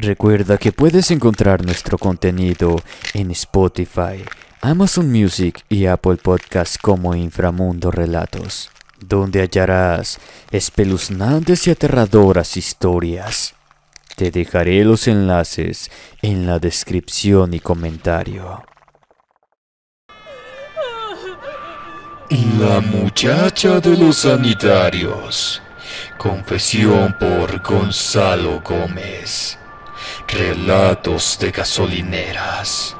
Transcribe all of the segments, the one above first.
Recuerda que puedes encontrar nuestro contenido en Spotify, Amazon Music y Apple Podcasts como Inframundo Relatos, donde hallarás espeluznantes y aterradoras historias. Te dejaré los enlaces en la descripción y comentario. La muchacha de los sanitarios. Confesión por Gonzalo Gómez. Relatos de gasolineras.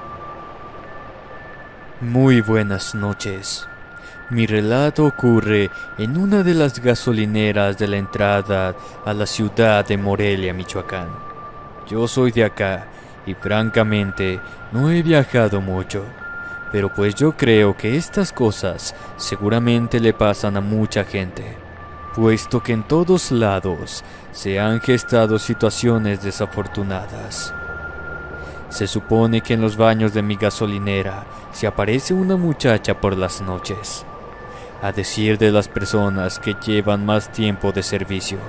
Muy buenas noches. Mi relato ocurre en una de las gasolineras de la entrada a la ciudad de Morelia, Michoacán. Yo soy de acá y francamente no he viajado mucho, pero pues yo creo que estas cosas seguramente le pasan a mucha gente, puesto que en todos lados se han gestado situaciones desafortunadas. Se supone que en los baños de mi gasolinera se aparece una muchacha por las noches, a decir de las personas que llevan más tiempo de servicio.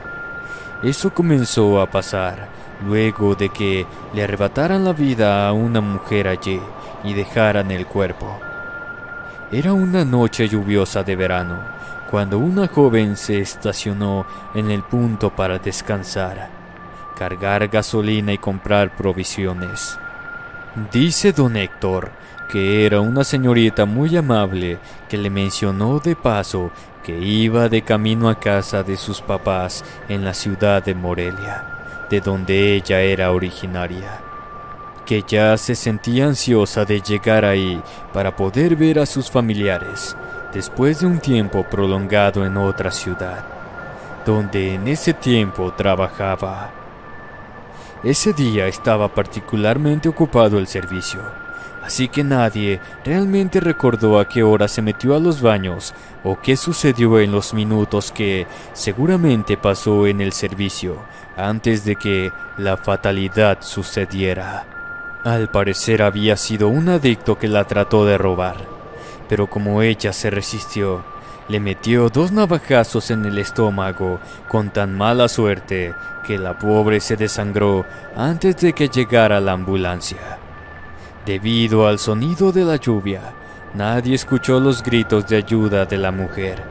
Eso comenzó a pasar luego de que le arrebataran la vida a una mujer allí y dejaran el cuerpo. Era una noche lluviosa de verano, cuando una joven se estacionó en el punto para descansar, cargar gasolina y comprar provisiones. Dice don Héctor que era una señorita muy amable que le mencionó de paso que iba de camino a casa de sus papás en la ciudad de Morelia, de donde ella era originaria, que ya se sentía ansiosa de llegar ahí para poder ver a sus familiares después de un tiempo prolongado en otra ciudad, donde en ese tiempo trabajaba. Ese día estaba particularmente ocupado el servicio, así que nadie realmente recordó a qué hora se metió a los baños o qué sucedió en los minutos que seguramente pasó en el servicio antes de que la fatalidad sucediera. Al parecer había sido un adicto que la trató de robar, pero como ella se resistió, le metió 2 navajazos en el estómago con tan mala suerte que la pobre se desangró antes de que llegara la ambulancia. Debido al sonido de la lluvia, nadie escuchó los gritos de ayuda de la mujer.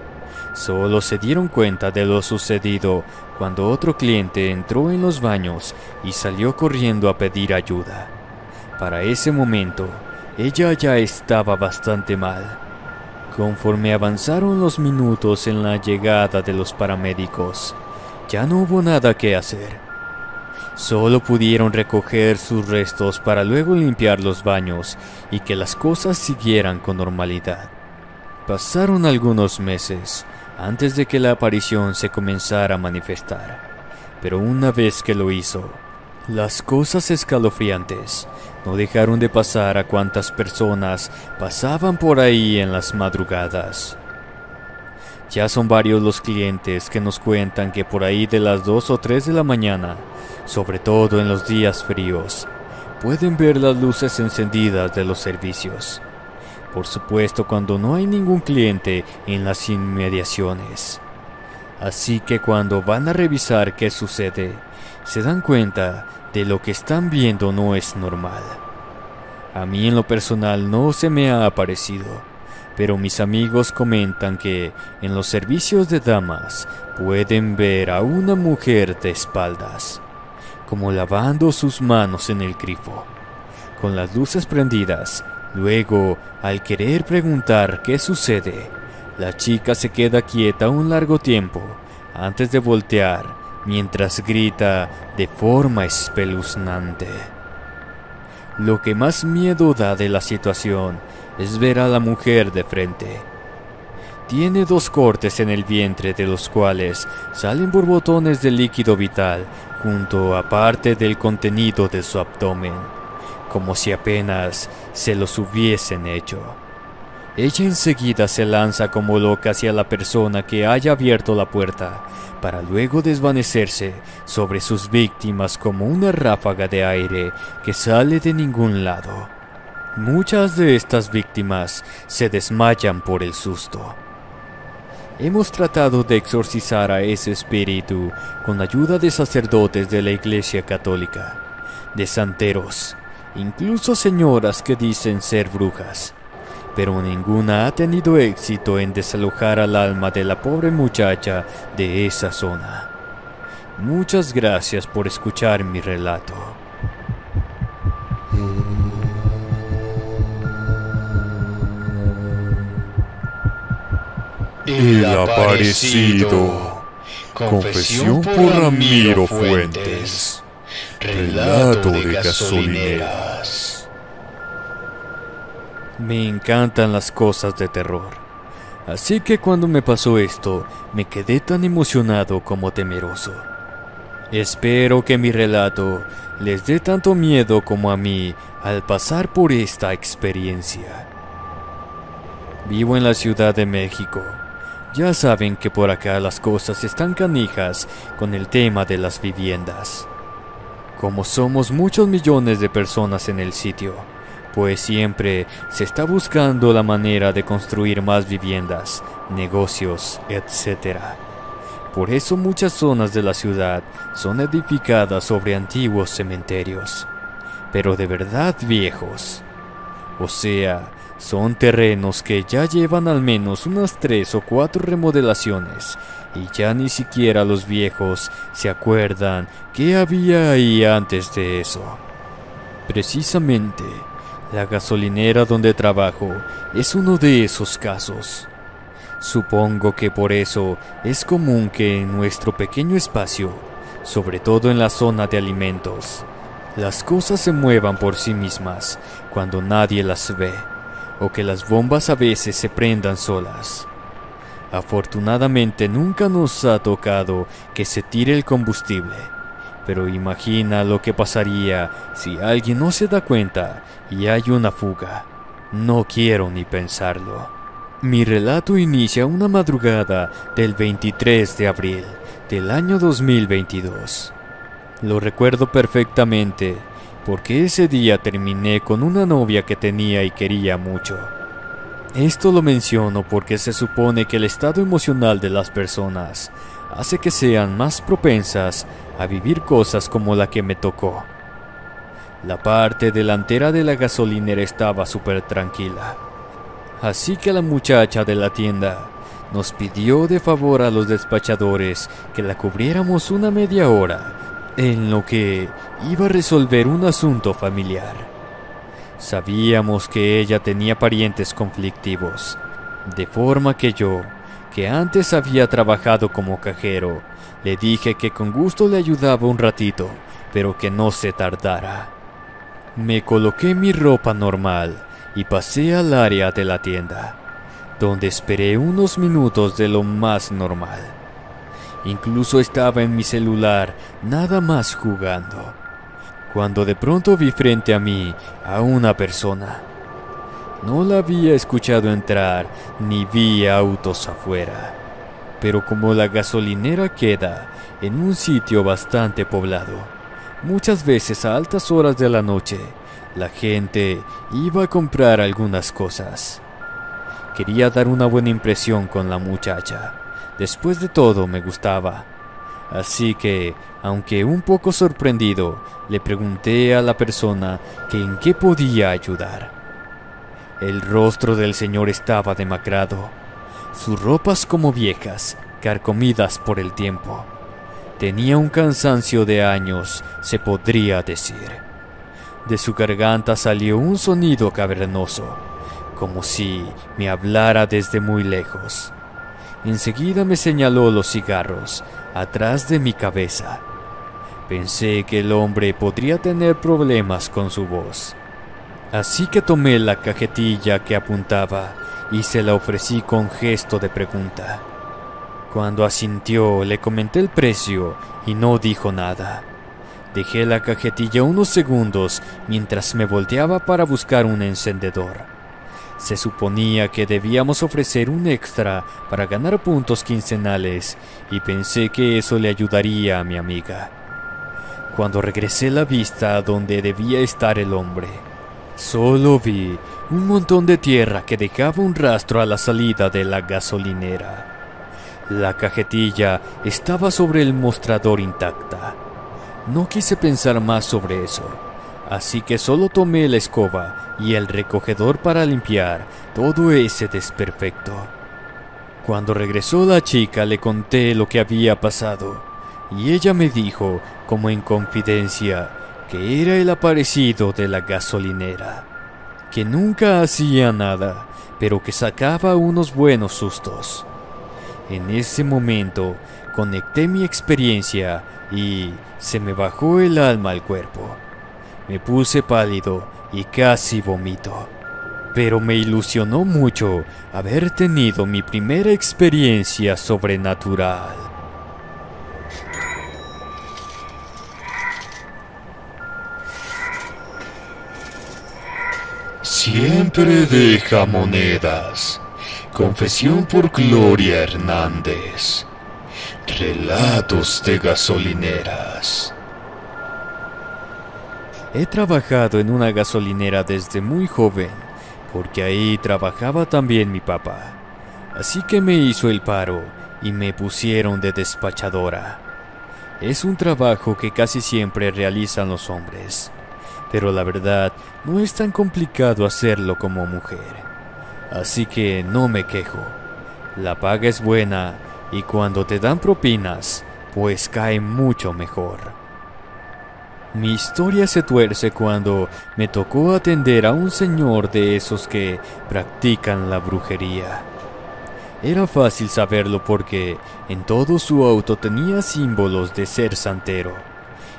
Solo se dieron cuenta de lo sucedido cuando otro cliente entró en los baños y salió corriendo a pedir ayuda. Para ese momento, ella ya estaba bastante mal. Conforme avanzaron los minutos en la llegada de los paramédicos, ya no hubo nada que hacer. Solo pudieron recoger sus restos para luego limpiar los baños y que las cosas siguieran con normalidad. Pasaron algunos meses antes de que la aparición se comenzara a manifestar, pero una vez que lo hizo, las cosas escalofriantes no dejaron de pasar a cuantas personas pasaban por ahí en las madrugadas. Ya son varios los clientes que nos cuentan que por ahí de las 2 o 3 de la mañana, sobre todo en los días fríos, pueden ver las luces encendidas de los servicios. Por supuesto, cuando no hay ningún cliente en las inmediaciones. Así que cuando van a revisar qué sucede, se dan cuenta de lo que están viendo no es normal. A mí en lo personal no se me ha aparecido, pero mis amigos comentan que en los servicios de damas pueden ver a una mujer de espaldas, como lavando sus manos en el grifo, con las luces prendidas. Luego, al querer preguntar qué sucede, la chica se queda quieta un largo tiempo antes de voltear, mientras grita de forma espeluznante. Lo que más miedo da de la situación es ver a la mujer de frente. Tiene 2 cortes en el vientre de los cuales salen borbotones de líquido vital junto a parte del contenido de su abdomen, como si apenas se los hubiesen hecho. Ella enseguida se lanza como loca hacia la persona que haya abierto la puerta, para luego desvanecerse sobre sus víctimas como una ráfaga de aire que sale de ningún lado. Muchas de estas víctimas se desmayan por el susto. Hemos tratado de exorcizar a ese espíritu con ayuda de sacerdotes de la Iglesia Católica, de santeros, incluso señoras que dicen ser brujas, pero ninguna ha tenido éxito en desalojar al alma de la pobre muchacha de esa zona. Muchas gracias por escuchar mi relato. El aparecido. Confesión por Ramiro Fuentes. Relato de gasolineras. Me encantan las cosas de terror, así que cuando me pasó esto, me quedé tan emocionado como temeroso. Espero que mi relato les dé tanto miedo como a mí al pasar por esta experiencia. Vivo en la Ciudad de México. Ya saben que por acá las cosas están canijas con el tema de las viviendas. Como somos muchos millones de personas en el sitio, pues siempre se está buscando la manera de construir más viviendas, negocios, etc. Por eso muchas zonas de la ciudad son edificadas sobre antiguos cementerios, pero de verdad viejos. O sea, son terrenos que ya llevan al menos unas 3 o 4 remodelaciones y ya ni siquiera los viejos se acuerdan qué había ahí antes de eso. Precisamente, la gasolinera donde trabajo es uno de esos casos. Supongo que por eso es común que en nuestro pequeño espacio, sobre todo en la zona de alimentos, las cosas se muevan por sí mismas cuando nadie las ve, o que las bombas a veces se prendan solas. Afortunadamente nunca nos ha tocado que se tire el combustible, pero imagina lo que pasaría si alguien no se da cuenta y hay una fuga. No quiero ni pensarlo. Mi relato inicia una madrugada del 23 de abril del año 2022. Lo recuerdo perfectamente, porque ese día terminé con una novia que tenía y quería mucho. Esto lo menciono porque se supone que el estado emocional de las personas hace que sean más propensas a vivir cosas como la que me tocó. La parte delantera de la gasolinera estaba súper tranquila, así que la muchacha de la tienda nos pidió de favor a los despachadores que la cubriéramos una media hora en lo que iba a resolver un asunto familiar. Sabíamos que ella tenía parientes conflictivos, de forma que yo, que antes había trabajado como cajero, le dije que con gusto le ayudaba un ratito, pero que no se tardara. Me coloqué mi ropa normal y pasé al área de la tienda, donde esperé unos minutos de lo más normal. Incluso estaba en mi celular, nada más jugando, cuando de pronto vi frente a mí a una persona. No la había escuchado entrar, ni vi autos afuera, pero como la gasolinera queda en un sitio bastante poblado, muchas veces a altas horas de la noche, la gente iba a comprar algunas cosas. Quería dar una buena impresión con la muchacha. Después de todo, me gustaba. Así que, aunque un poco sorprendido, le pregunté a la persona que en qué podía ayudar. El rostro del señor estaba demacrado, sus ropas como viejas, carcomidas por el tiempo. Tenía un cansancio de años, se podría decir. De su garganta salió un sonido cavernoso, como si me hablara desde muy lejos. Enseguida me señaló los cigarros atrás de mi cabeza. Pensé que el hombre podría tener problemas con su voz. Así que tomé la cajetilla que apuntaba y se la ofrecí con gesto de pregunta. Cuando asintió, le comenté el precio y no dijo nada. Dejé la cajetilla unos segundos mientras me volteaba para buscar un encendedor. Se suponía que debíamos ofrecer un extra para ganar puntos quincenales y pensé que eso le ayudaría a mi amiga. Cuando regresé la vista a donde debía estar el hombre, solo vi un montón de tierra que dejaba un rastro a la salida de la gasolinera. La cajetilla estaba sobre el mostrador intacta. No quise pensar más sobre eso, así que solo tomé la escoba y el recogedor para limpiar todo ese desperfecto. Cuando regresó la chica le conté lo que había pasado, y ella me dijo, como en confidencia, que era el aparecido de la gasolinera, que nunca hacía nada, pero que sacaba unos buenos sustos. En ese momento conecté mi experiencia y se me bajó el alma al cuerpo. Me puse pálido y casi vomito. Pero me ilusionó mucho haber tenido mi primera experiencia sobrenatural. Siempre deja monedas. Confesión por Gloria Hernández. Relatos de gasolineras. He trabajado en una gasolinera desde muy joven, porque ahí trabajaba también mi papá. Así que me hizo el paro y me pusieron de despachadora. Es un trabajo que casi siempre realizan los hombres, pero la verdad no es tan complicado hacerlo como mujer. Así que no me quejo. La paga es buena y cuando te dan propinas, pues cae mucho mejor. Mi historia se tuerce cuando me tocó atender a un señor de esos que practican la brujería. Era fácil saberlo porque en todo su auto tenía símbolos de ser santero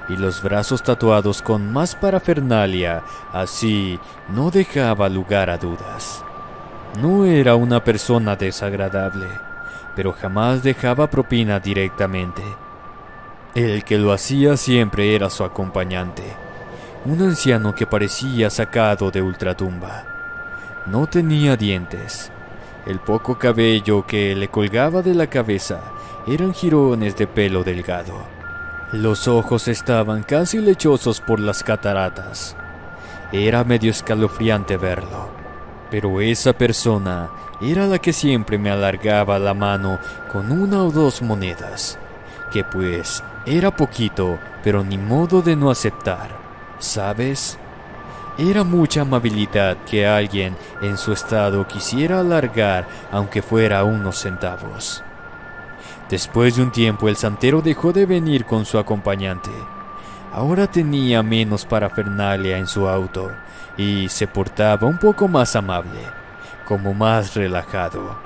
y los brazos tatuados con más parafernalia, así no dejaba lugar a dudas. No era una persona desagradable, pero jamás dejaba propina directamente. El que lo hacía siempre era su acompañante, un anciano que parecía sacado de ultratumba. No tenía dientes. El poco cabello que le colgaba de la cabeza eran jirones de pelo delgado. Los ojos estaban casi lechosos por las cataratas. Era medio escalofriante verlo, pero esa persona era la que siempre me alargaba la mano con 1 o 2 monedas, que pues era poquito, pero ni modo de no aceptar, ¿sabes? Era mucha amabilidad que alguien en su estado quisiera alargar aunque fuera unos centavos. Después de un tiempo el santero dejó de venir con su acompañante. Ahora tenía menos parafernalia en su auto y se portaba un poco más amable, como más relajado.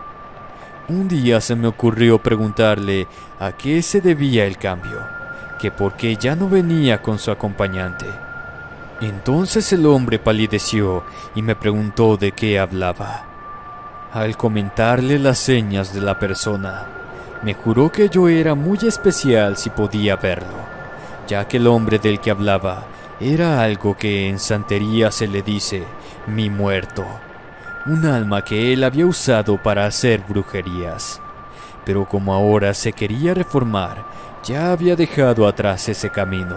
Un día se me ocurrió preguntarle a qué se debía el cambio, que por qué ya no venía con su acompañante. Entonces el hombre palideció y me preguntó de qué hablaba. Al comentarle las señas de la persona, me juró que yo era muy especial si podía verlo, ya que el hombre del que hablaba era algo que en santería se le dice mi muerto. Un alma que él había usado para hacer brujerías, pero como ahora se quería reformar, ya había dejado atrás ese camino.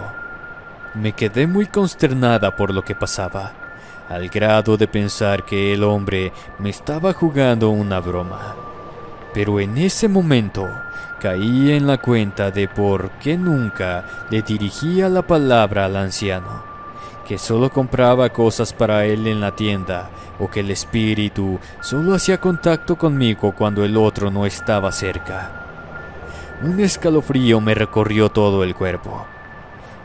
Me quedé muy consternada por lo que pasaba, al grado de pensar que el hombre me estaba jugando una broma. Pero en ese momento caí en la cuenta de por qué nunca le dirigía la palabra al anciano, que solo compraba cosas para él en la tienda, o que el espíritu solo hacía contacto conmigo cuando el otro no estaba cerca. Un escalofrío me recorrió todo el cuerpo.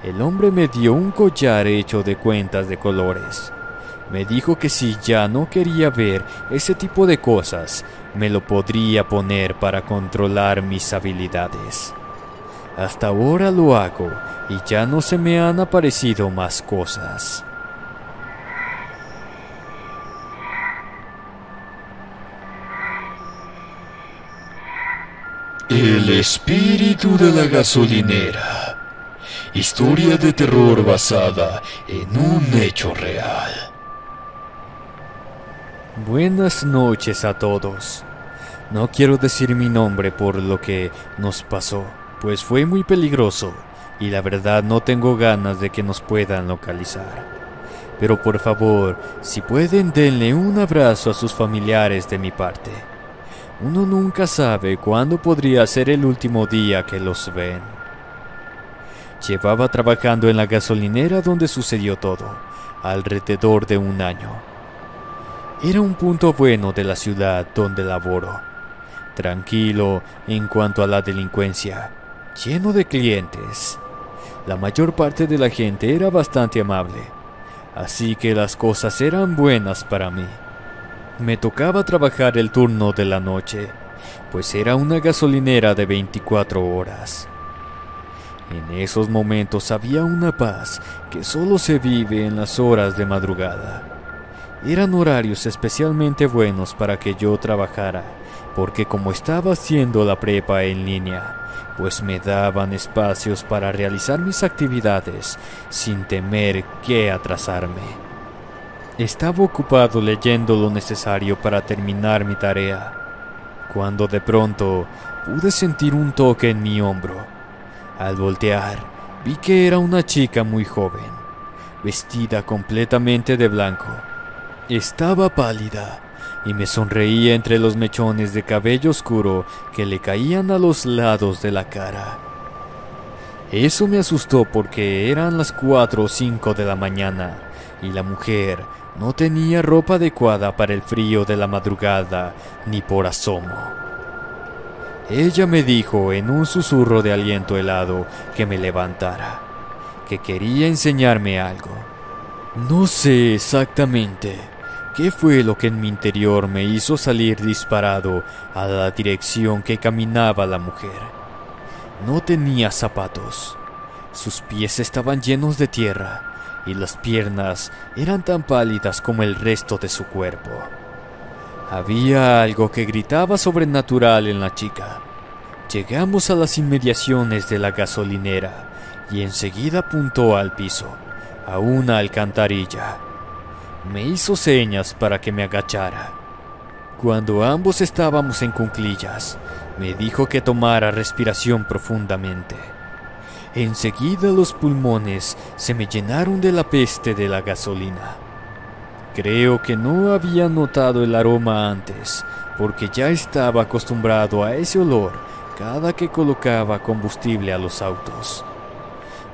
El hombre me dio un collar hecho de cuentas de colores. Me dijo que si ya no quería ver ese tipo de cosas, me lo podría poner para controlar mis habilidades. Hasta ahora lo hago y ya no se me han aparecido más cosas. El espíritu de la gasolinera. Historia de terror basada en un hecho real. Buenas noches a todos. No quiero decir mi nombre por lo que nos pasó, pues fue muy peligroso y la verdad no tengo ganas de que nos puedan localizar. Pero por favor, si pueden, denle un abrazo a sus familiares de mi parte. Uno nunca sabe cuándo podría ser el último día que los ven. Llevaba trabajando en la gasolinera donde sucedió todo, alrededor de un año. Era un punto bueno de la ciudad donde laboro, tranquilo en cuanto a la delincuencia, lleno de clientes. La mayor parte de la gente era bastante amable, así que las cosas eran buenas para mí. Me tocaba trabajar el turno de la noche, pues era una gasolinera de 24 horas. En esos momentos había una paz que solo se vive en las horas de madrugada. Eran horarios especialmente buenos para que yo trabajara, porque como estaba haciendo la prepa en línea, pues me daban espacios para realizar mis actividades sin temer que atrasarme. Estaba ocupado leyendo lo necesario para terminar mi tarea, cuando de pronto pude sentir un toque en mi hombro. Al voltear, vi que era una chica muy joven, vestida completamente de blanco. Estaba pálida y me sonreía entre los mechones de cabello oscuro que le caían a los lados de la cara. Eso me asustó porque eran las 4 o 5 de la mañana y la mujer no tenía ropa adecuada para el frío de la madrugada ni por asomo. Ella me dijo en un susurro de aliento helado que me levantara, que quería enseñarme algo. No sé exactamente qué fue lo que en mi interior me hizo salir disparado a la dirección que caminaba la mujer. No tenía zapatos, sus pies estaban llenos de tierra y las piernas eran tan pálidas como el resto de su cuerpo. Había algo que gritaba sobrenatural en la chica. Llegamos a las inmediaciones de la gasolinera y enseguida apuntó al piso, a una alcantarilla. Me hizo señas para que me agachara. Cuando ambos estábamos en cuclillas, me dijo que tomara respiración profundamente. Enseguida los pulmones se me llenaron de la peste de la gasolina. Creo que no había notado el aroma antes, porque ya estaba acostumbrado a ese olor cada que colocaba combustible a los autos.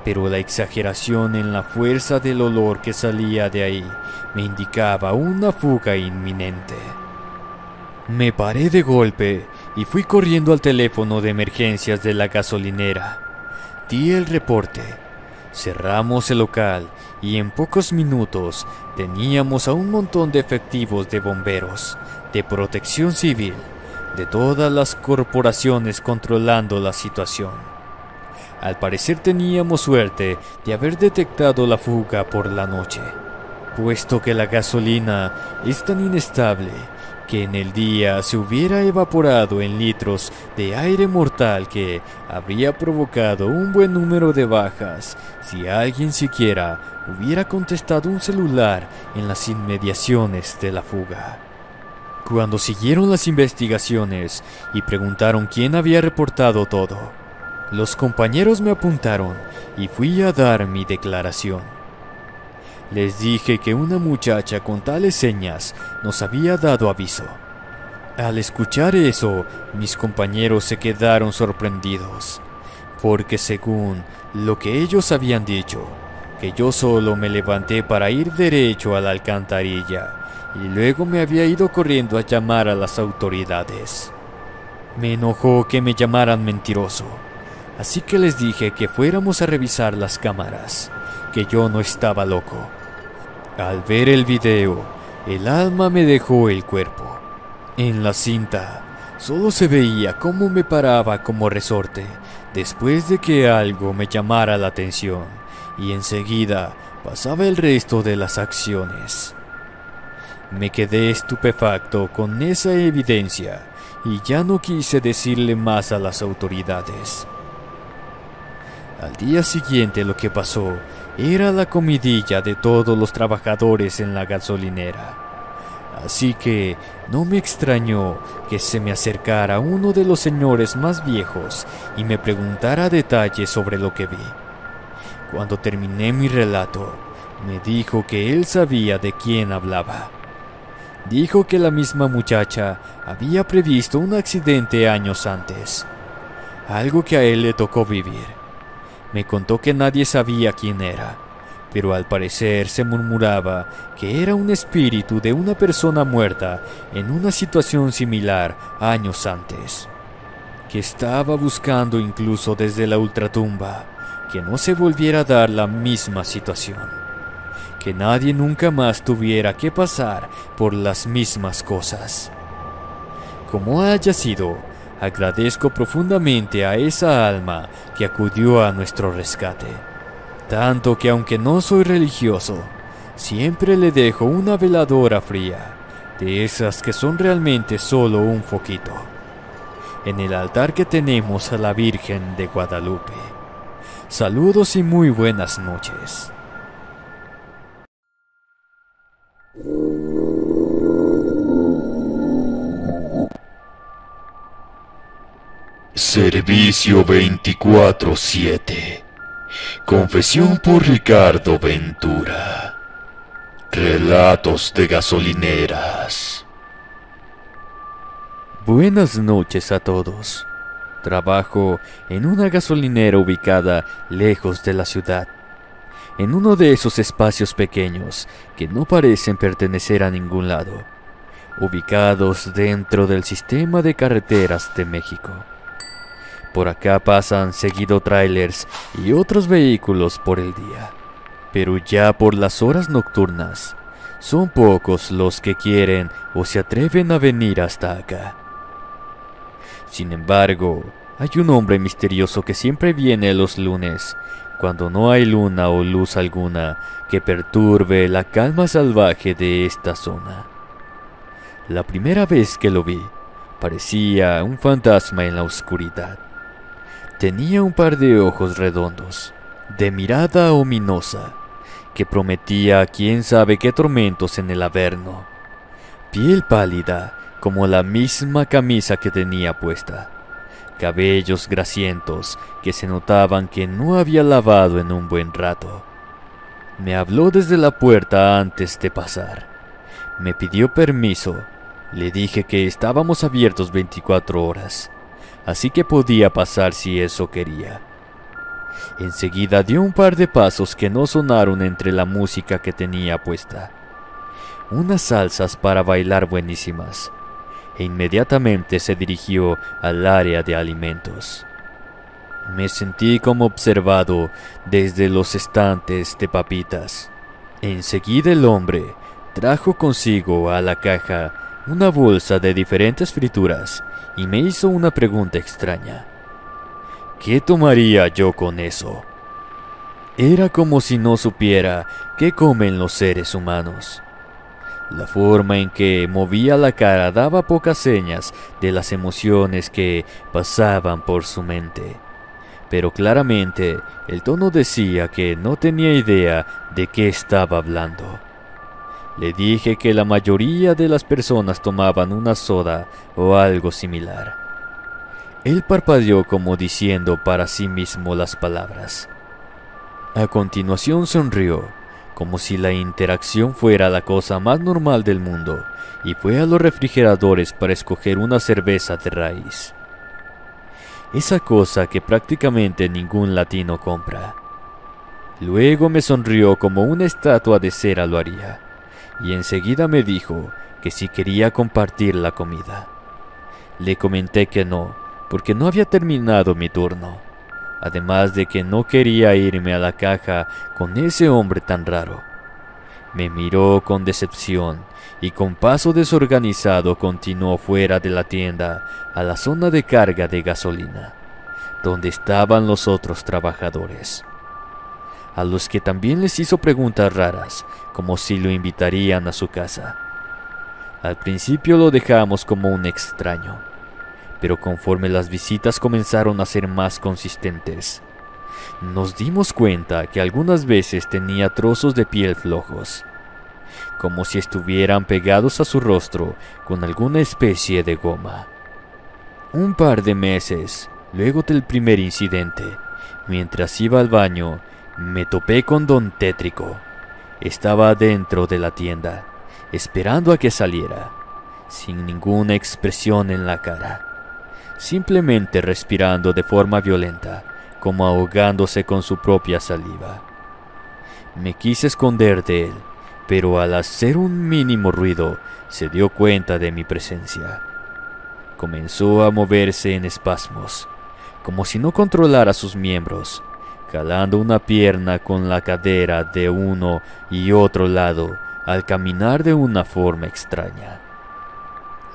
Pero la exageración en la fuerza del olor que salía de ahí me indicaba una fuga inminente. Me paré de golpe y fui corriendo al teléfono de emergencias de la gasolinera. Di el reporte. Cerramos el local y en pocos minutos teníamos a un montón de efectivos de bomberos, de protección civil, de todas las corporaciones controlando la situación. Al parecer teníamos suerte de haber detectado la fuga por la noche, puesto que la gasolina es tan inestable que en el día se hubiera evaporado en litros de aire mortal que habría provocado un buen número de bajas si alguien siquiera hubiera contestado un celular en las inmediaciones de la fuga. Cuando siguieron las investigaciones y preguntaron quién había reportado todo, los compañeros me apuntaron y fui a dar mi declaración. Les dije que una muchacha con tales señas nos había dado aviso. Al escuchar eso, mis compañeros se quedaron sorprendidos, porque según lo que ellos habían dicho, que yo solo me levanté para ir derecho a la alcantarilla y luego me había ido corriendo a llamar a las autoridades. Me enojó que me llamaran mentiroso, así que les dije que fuéramos a revisar las cámaras, que yo no estaba loco. Al ver el video, el alma me dejó el cuerpo. En la cinta, solo se veía cómo me paraba como resorte después de que algo me llamara la atención, y enseguida pasaba el resto de las acciones. Me quedé estupefacto con esa evidencia y ya no quise decirle más a las autoridades. Al día siguiente lo que pasó era la comidilla de todos los trabajadores en la gasolinera. Así que no me extrañó que se me acercara uno de los señores más viejos y me preguntara detalles sobre lo que vi. Cuando terminé mi relato, me dijo que él sabía de quién hablaba. Dijo que la misma muchacha había previsto un accidente años antes, algo que a él le tocó vivir. Me contó que nadie sabía quién era, pero al parecer se murmuraba que era un espíritu de una persona muerta en una situación similar años antes, que estaba buscando incluso desde la ultratumba que no se volviera a dar la misma situación, que nadie nunca más tuviera que pasar por las mismas cosas. Como haya sido, agradezco profundamente a esa alma que acudió a nuestro rescate, tanto que aunque no soy religioso, siempre le dejo una veladora fría, de esas que son realmente solo un foquito, en el altar que tenemos a la Virgen de Guadalupe. Saludos y muy buenas noches. Servicio 24/7. Confesión por Ricardo Ventura. Relatos de gasolineras. Buenas noches a todos. Trabajo en una gasolinera ubicada lejos de la ciudad, en uno de esos espacios pequeños que no parecen pertenecer a ningún lado, ubicados dentro del sistema de carreteras de México. Por acá pasan seguido trailers y otros vehículos por el día, pero ya por las horas nocturnas, son pocos los que quieren o se atreven a venir hasta acá. Sin embargo, hay un hombre misterioso que siempre viene los lunes, cuando no hay luna o luz alguna que perturbe la calma salvaje de esta zona. La primera vez que lo vi, parecía un fantasma en la oscuridad. Tenía un par de ojos redondos, de mirada ominosa, que prometía quién sabe qué tormentos en el Averno. Piel pálida, como la misma camisa que tenía puesta. Cabellos grasientos que se notaban que no había lavado en un buen rato. Me habló desde la puerta antes de pasar. Me pidió permiso. Le dije que estábamos abiertos 24 horas, así que podía pasar si eso quería. Enseguida dio un par de pasos que no sonaron entre la música que tenía puesta. Unas salsas para bailar buenísimas. E inmediatamente se dirigió al área de alimentos. Me sentí como observado desde los estantes de papitas. Enseguida el hombre trajo consigo a la caja una bolsa de diferentes frituras y me hizo una pregunta extraña. ¿Qué tomaría yo con eso? Era como si no supiera qué comen los seres humanos. La forma en que movía la cara daba pocas señas de las emociones que pasaban por su mente, pero claramente el tono decía que no tenía idea de qué estaba hablando. Le dije que la mayoría de las personas tomaban una soda o algo similar. Él parpadeó como diciendo para sí mismo las palabras. A continuación sonrió, como si la interacción fuera la cosa más normal del mundo, y fue a los refrigeradores para escoger una cerveza de raíz. Esa cosa que prácticamente ningún latino compra. Luego me sonrió como una estatua de cera lo haría, y enseguida me dijo que si quería compartir la comida. Le comenté que no, porque no había terminado mi turno, además de que no quería irme a la caja con ese hombre tan raro. Me miró con decepción y con paso desorganizado continuó fuera de la tienda a la zona de carga de gasolina, donde estaban los otros trabajadores, a los que también les hizo preguntas raras, como si lo invitarían a su casa. Al principio lo dejamos como un extraño, pero conforme las visitas comenzaron a ser más consistentes, nos dimos cuenta que algunas veces tenía trozos de piel flojos, como si estuvieran pegados a su rostro con alguna especie de goma. Un par de meses luego del primer incidente, mientras iba al baño, me topé con Don Tétrico. Estaba dentro de la tienda, esperando a que saliera, sin ninguna expresión en la cara, simplemente respirando de forma violenta, como ahogándose con su propia saliva. Me quise esconder de él, pero al hacer un mínimo ruido, se dio cuenta de mi presencia. Comenzó a moverse en espasmos, como si no controlara sus miembros, jalando una pierna con la cadera de uno y otro lado al caminar de una forma extraña.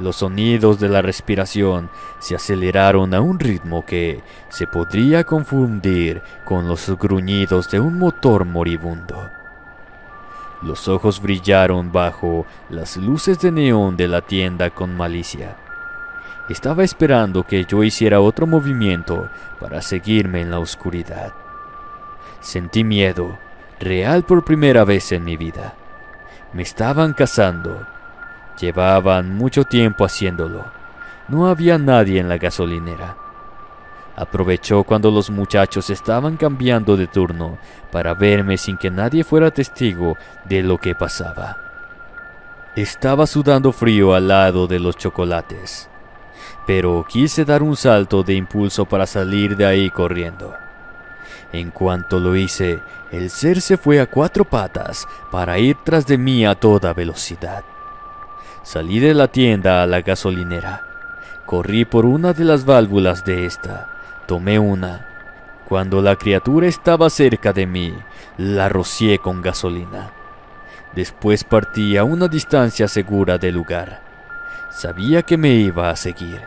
Los sonidos de la respiración se aceleraron a un ritmo que se podría confundir con los gruñidos de un motor moribundo. Los ojos brillaron bajo las luces de neón de la tienda con malicia. Estaba esperando que yo hiciera otro movimiento para seguirme en la oscuridad. Sentí miedo, real por primera vez en mi vida. Me estaban cazando. Llevaban mucho tiempo haciéndolo. No había nadie en la gasolinera. Aprovechó cuando los muchachos estaban cambiando de turno para verme sin que nadie fuera testigo de lo que pasaba. Estaba sudando frío al lado de los chocolates, pero quise dar un salto de impulso para salir de ahí corriendo. En cuanto lo hice, el ser se fue a 4 patas para ir tras de mí a toda velocidad. Salí de la tienda a la gasolinera. Corrí por una de las válvulas de esta. Tomé una. Cuando la criatura estaba cerca de mí, la rocié con gasolina. Después partí a una distancia segura del lugar. Sabía que me iba a seguir,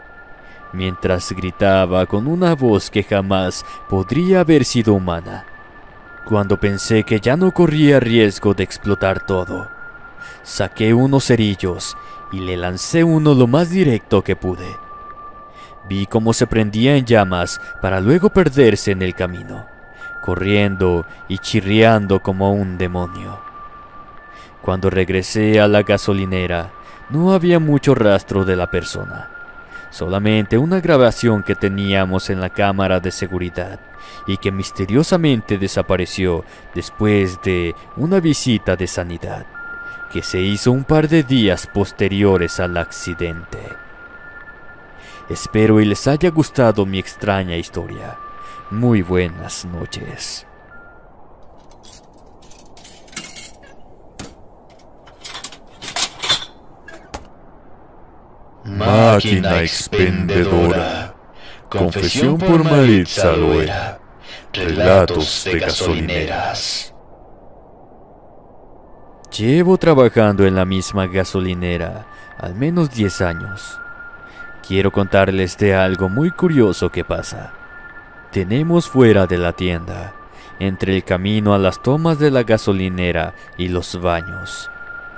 mientras gritaba con una voz que jamás podría haber sido humana. Cuando pensé que ya no corría riesgo de explotar todo, saqué unos cerillos y le lancé uno lo más directo que pude. Vi cómo se prendía en llamas para luego perderse en el camino, corriendo y chirriando como un demonio. Cuando regresé a la gasolinera, no había mucho rastro de la persona. Solamente una grabación que teníamos en la cámara de seguridad y que misteriosamente desapareció después de una visita de sanidad que se hizo un par de días posteriores al accidente. Espero y les haya gustado mi extraña historia. Muy buenas noches. Máquina expendedora. Confesión por Maritza Loera. Relatos de gasolineras. Llevo trabajando en la misma gasolinera al menos 10 años. Quiero contarles de algo muy curioso que pasa. Tenemos fuera de la tienda, entre el camino a las tomas de la gasolinera y los baños,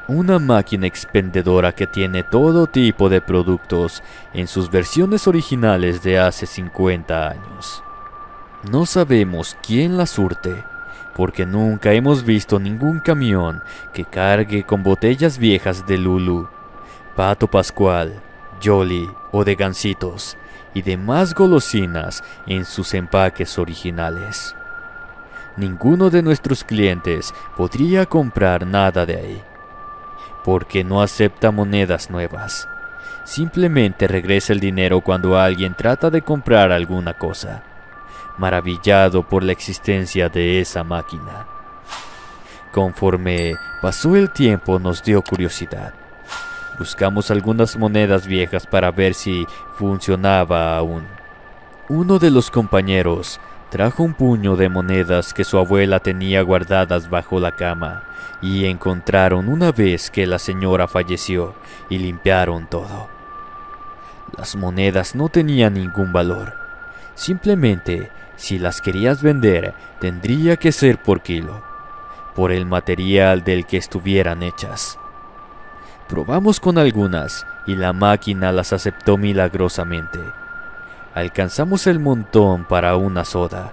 una máquina expendedora que tiene todo tipo de productos en sus versiones originales de hace 50 años. No sabemos quién la surte, porque nunca hemos visto ningún camión que cargue con botellas viejas de Lulu, Pato Pascual, Jolly o de Gansitos y demás golosinas en sus empaques originales. Ninguno de nuestros clientes podría comprar nada de ahí, porque no acepta monedas nuevas. Simplemente regresa el dinero cuando alguien trata de comprar alguna cosa, maravillado por la existencia de esa máquina. Conforme pasó el tiempo nos dio curiosidad. Buscamos algunas monedas viejas para ver si funcionaba aún. Uno de los compañeros trajo un puño de monedas que su abuela tenía guardadas bajo la cama y encontraron una vez que la señora falleció y limpiaron todo. Las monedas no tenían ningún valor. Simplemente, si las querías vender, tendría que ser por kilo, por el material del que estuvieran hechas. Probamos con algunas y la máquina las aceptó milagrosamente. Alcanzamos el montón para una soda.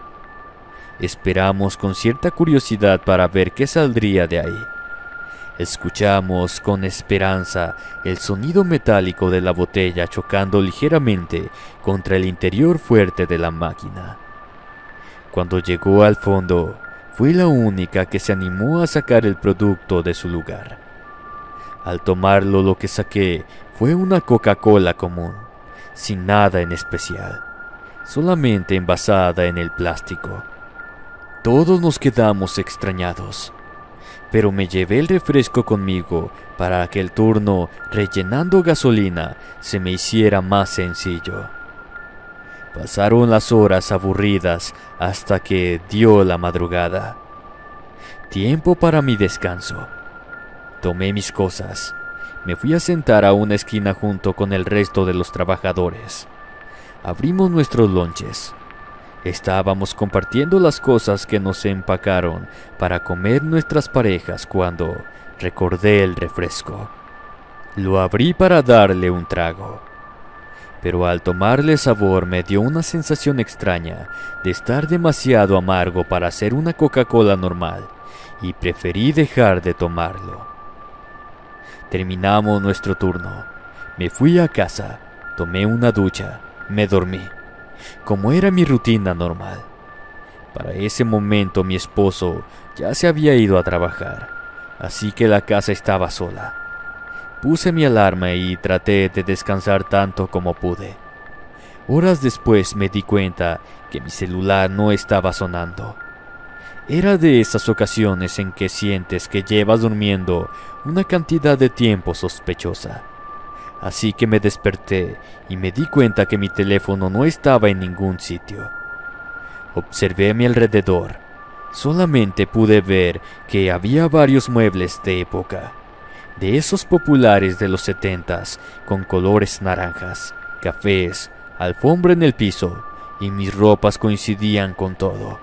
Esperamos con cierta curiosidad para ver qué saldría de ahí. Escuchamos con esperanza el sonido metálico de la botella chocando ligeramente contra el interior fuerte de la máquina. Cuando llegó al fondo, fui la única que se animó a sacar el producto de su lugar. Al tomarlo, lo que saqué fue una Coca-Cola común, sin nada en especial. solamente envasada en el plástico. Todos nos quedamos extrañados, pero me llevé el refresco conmigo para que el turno rellenando gasolina se me hiciera más sencillo. Pasaron las horas aburridas hasta que dio la madrugada. Tiempo para mi descanso. Tomé mis cosas. Me fui a sentar a una esquina junto con el resto de los trabajadores. Abrimos nuestros lonches. Estábamos compartiendo las cosas que nos empacaron para comer nuestras parejas cuando recordé el refresco. Lo abrí para darle un trago, pero al tomarle sabor me dio una sensación extraña de estar demasiado amargo para ser una Coca-Cola normal y preferí dejar de tomarlo. Terminamos nuestro turno. Me fui a casa, tomé una ducha, me dormí, como era mi rutina normal. Para ese momento mi esposo ya se había ido a trabajar, así que la casa estaba sola. Puse mi alarma y traté de descansar tanto como pude. Horas después me di cuenta que mi celular no estaba sonando. Era de esas ocasiones en que sientes que llevas durmiendo una cantidad de tiempo sospechosa. Así que me desperté y me di cuenta que mi teléfono no estaba en ningún sitio. Observé a mi alrededor. Solamente pude ver que había varios muebles de época, de esos populares de los 70s, con colores naranjas, cafés, alfombra en el piso, y mis ropas coincidían con todo.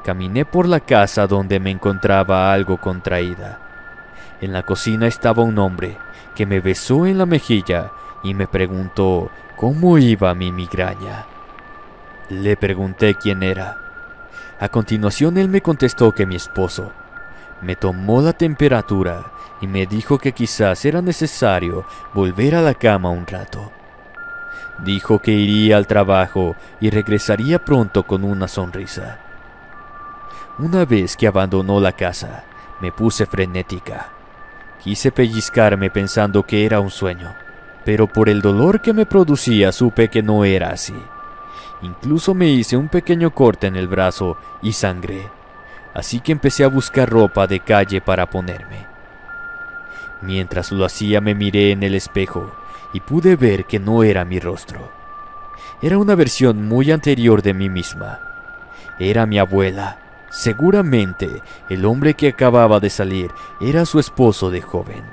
Caminé por la casa donde me encontraba algo contraída. En la cocina estaba un hombre que me besó en la mejilla y me preguntó cómo iba mi migraña. Le pregunté quién era. A continuación él me contestó que mi esposo. Me tomó la temperatura y me dijo que quizás era necesario volver a la cama un rato. Dijo que iría al trabajo y regresaría pronto con una sonrisa. Una vez que abandonó la casa, me puse frenética. Quise pellizcarme pensando que era un sueño, pero por el dolor que me producía supe que no era así. Incluso me hice un pequeño corte en el brazo y sangré, así que empecé a buscar ropa de calle para ponerme. Mientras lo hacía me miré en el espejo y pude ver que no era mi rostro. Era una versión muy anterior de mí misma. Era mi abuela. Seguramente el hombre que acababa de salir era su esposo de joven.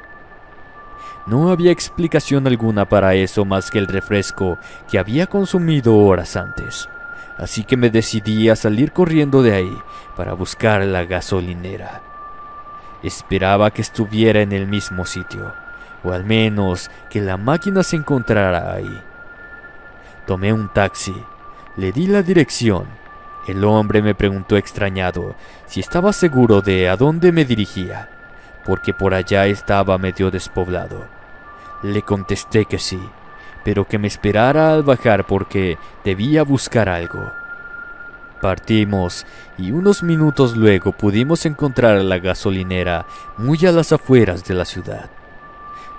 No había explicación alguna para eso más que el refresco que había consumido horas antes, así que me decidí a salir corriendo de ahí para buscar la gasolinera. Esperaba que estuviera en el mismo sitio, o al menos que la máquina se encontrara ahí. Tomé un taxi, le di la dirección. El hombre me preguntó extrañado si estaba seguro de a dónde me dirigía, porque por allá estaba medio despoblado. Le contesté que sí, pero que me esperara al bajar porque debía buscar algo. Partimos y unos minutos luego pudimos encontrar la gasolinera muy a las afueras de la ciudad.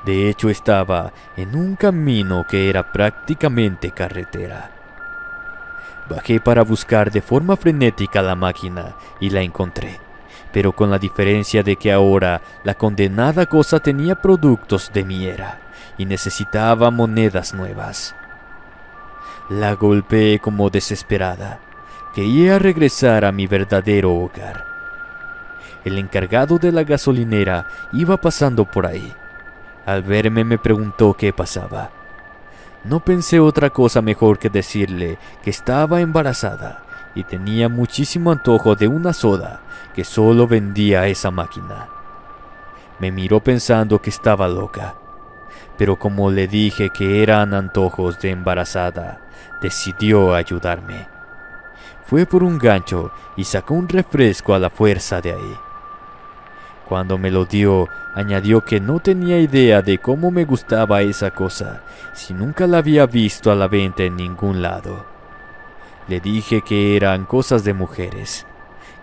De hecho estaba en un camino que era prácticamente carretera. Bajé para buscar de forma frenética la máquina y la encontré, pero con la diferencia de que ahora la condenada cosa tenía productos de mi era y necesitaba monedas nuevas. La golpeé como desesperada. Quería regresar a mi verdadero hogar. El encargado de la gasolinera iba pasando por ahí. Al verme me preguntó qué pasaba. No pensé otra cosa mejor que decirle que estaba embarazada y tenía muchísimo antojo de una soda que solo vendía esa máquina. Me miró pensando que estaba loca, pero como le dije que eran antojos de embarazada, decidió ayudarme. Fue por un gancho y sacó un refresco a la fuerza de ahí. Cuando me lo dio, añadió que no tenía idea de cómo me gustaba esa cosa, si nunca la había visto a la venta en ningún lado. Le dije que eran cosas de mujeres,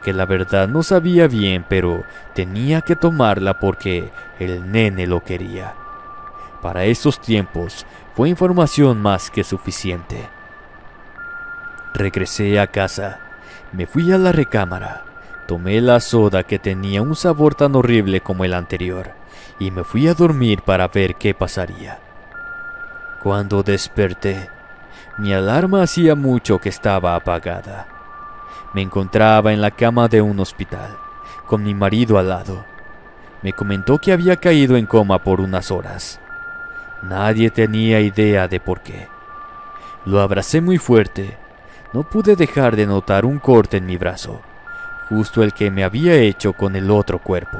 que la verdad no sabía bien, pero tenía que tomarla porque el nene lo quería. Para esos tiempos fue información más que suficiente. Regresé a casa, me fui a la recámara, tomé la soda que tenía un sabor tan horrible como el anterior y me fui a dormir para ver qué pasaría. Cuando desperté, mi alarma hacía mucho que estaba apagada. Me encontraba en la cama de un hospital, con mi marido al lado. Me comentó que había caído en coma por unas horas. Nadie tenía idea de por qué. Lo abracé muy fuerte. No pude dejar de notar un corte en mi brazo, justo el que me había hecho con el otro cuerpo.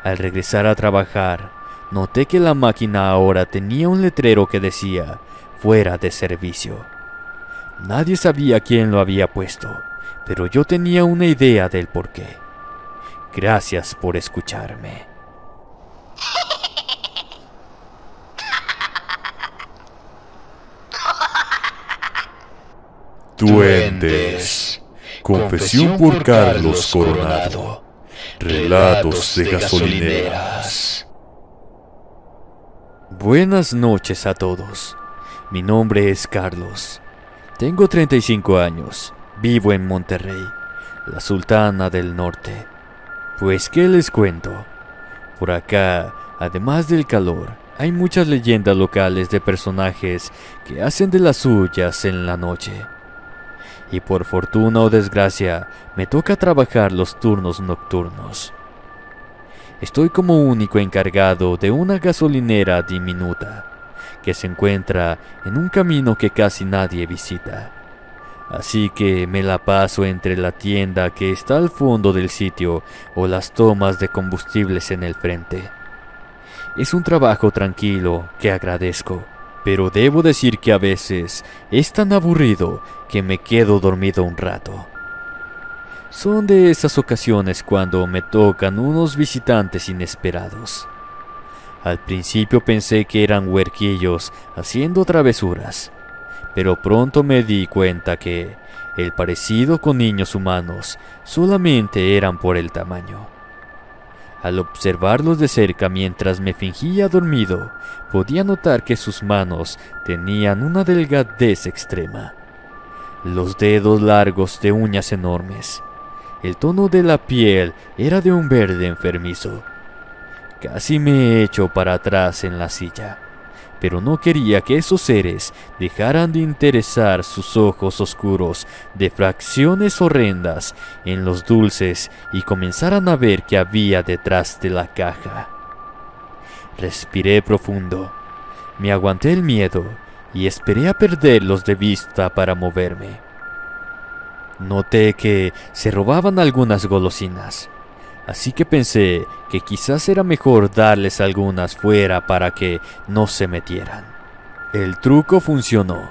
Al regresar a trabajar, noté que la máquina ahora tenía un letrero que decía "fuera de servicio". Nadie sabía quién lo había puesto, pero yo tenía una idea del porqué. Gracias por escucharme. Duendes. Confesión por Carlos Coronado. Relatos de gasolineras. Buenas noches a todos. Mi nombre es Carlos. Tengo 35 años. Vivo en Monterrey, la Sultana del Norte. Pues, ¿qué les cuento? Por acá, además del calor, hay muchas leyendas locales de personajes que hacen de las suyas en la noche. Y por fortuna o desgracia, me toca trabajar los turnos nocturnos. Estoy como único encargado de una gasolinera diminuta, que se encuentra en un camino que casi nadie visita. Así que me la paso entre la tienda que está al fondo del sitio o las tomas de combustibles en el frente. Es un trabajo tranquilo que agradezco, pero debo decir que a veces es tan aburrido que me quedo dormido un rato. Son de esas ocasiones cuando me tocan unos visitantes inesperados. Al principio pensé que eran huerquillos haciendo travesuras, pero pronto me di cuenta que el parecido con niños humanos solamente eran por el tamaño. Al observarlos de cerca mientras me fingía dormido, podía notar que sus manos tenían una delgadez extrema. Los dedos largos de uñas enormes. El tono de la piel era de un verde enfermizo. Casi me echo para atrás en la silla, pero no quería que esos seres dejaran de interesar sus ojos oscuros de fracciones horrendas en los dulces y comenzaran a ver qué había detrás de la caja. Respiré profundo, me aguanté el miedo y esperé a perderlos de vista para moverme. Noté que se robaban algunas golosinas, así que pensé que quizás era mejor darles algunas fuera para que no se metieran. El truco funcionó,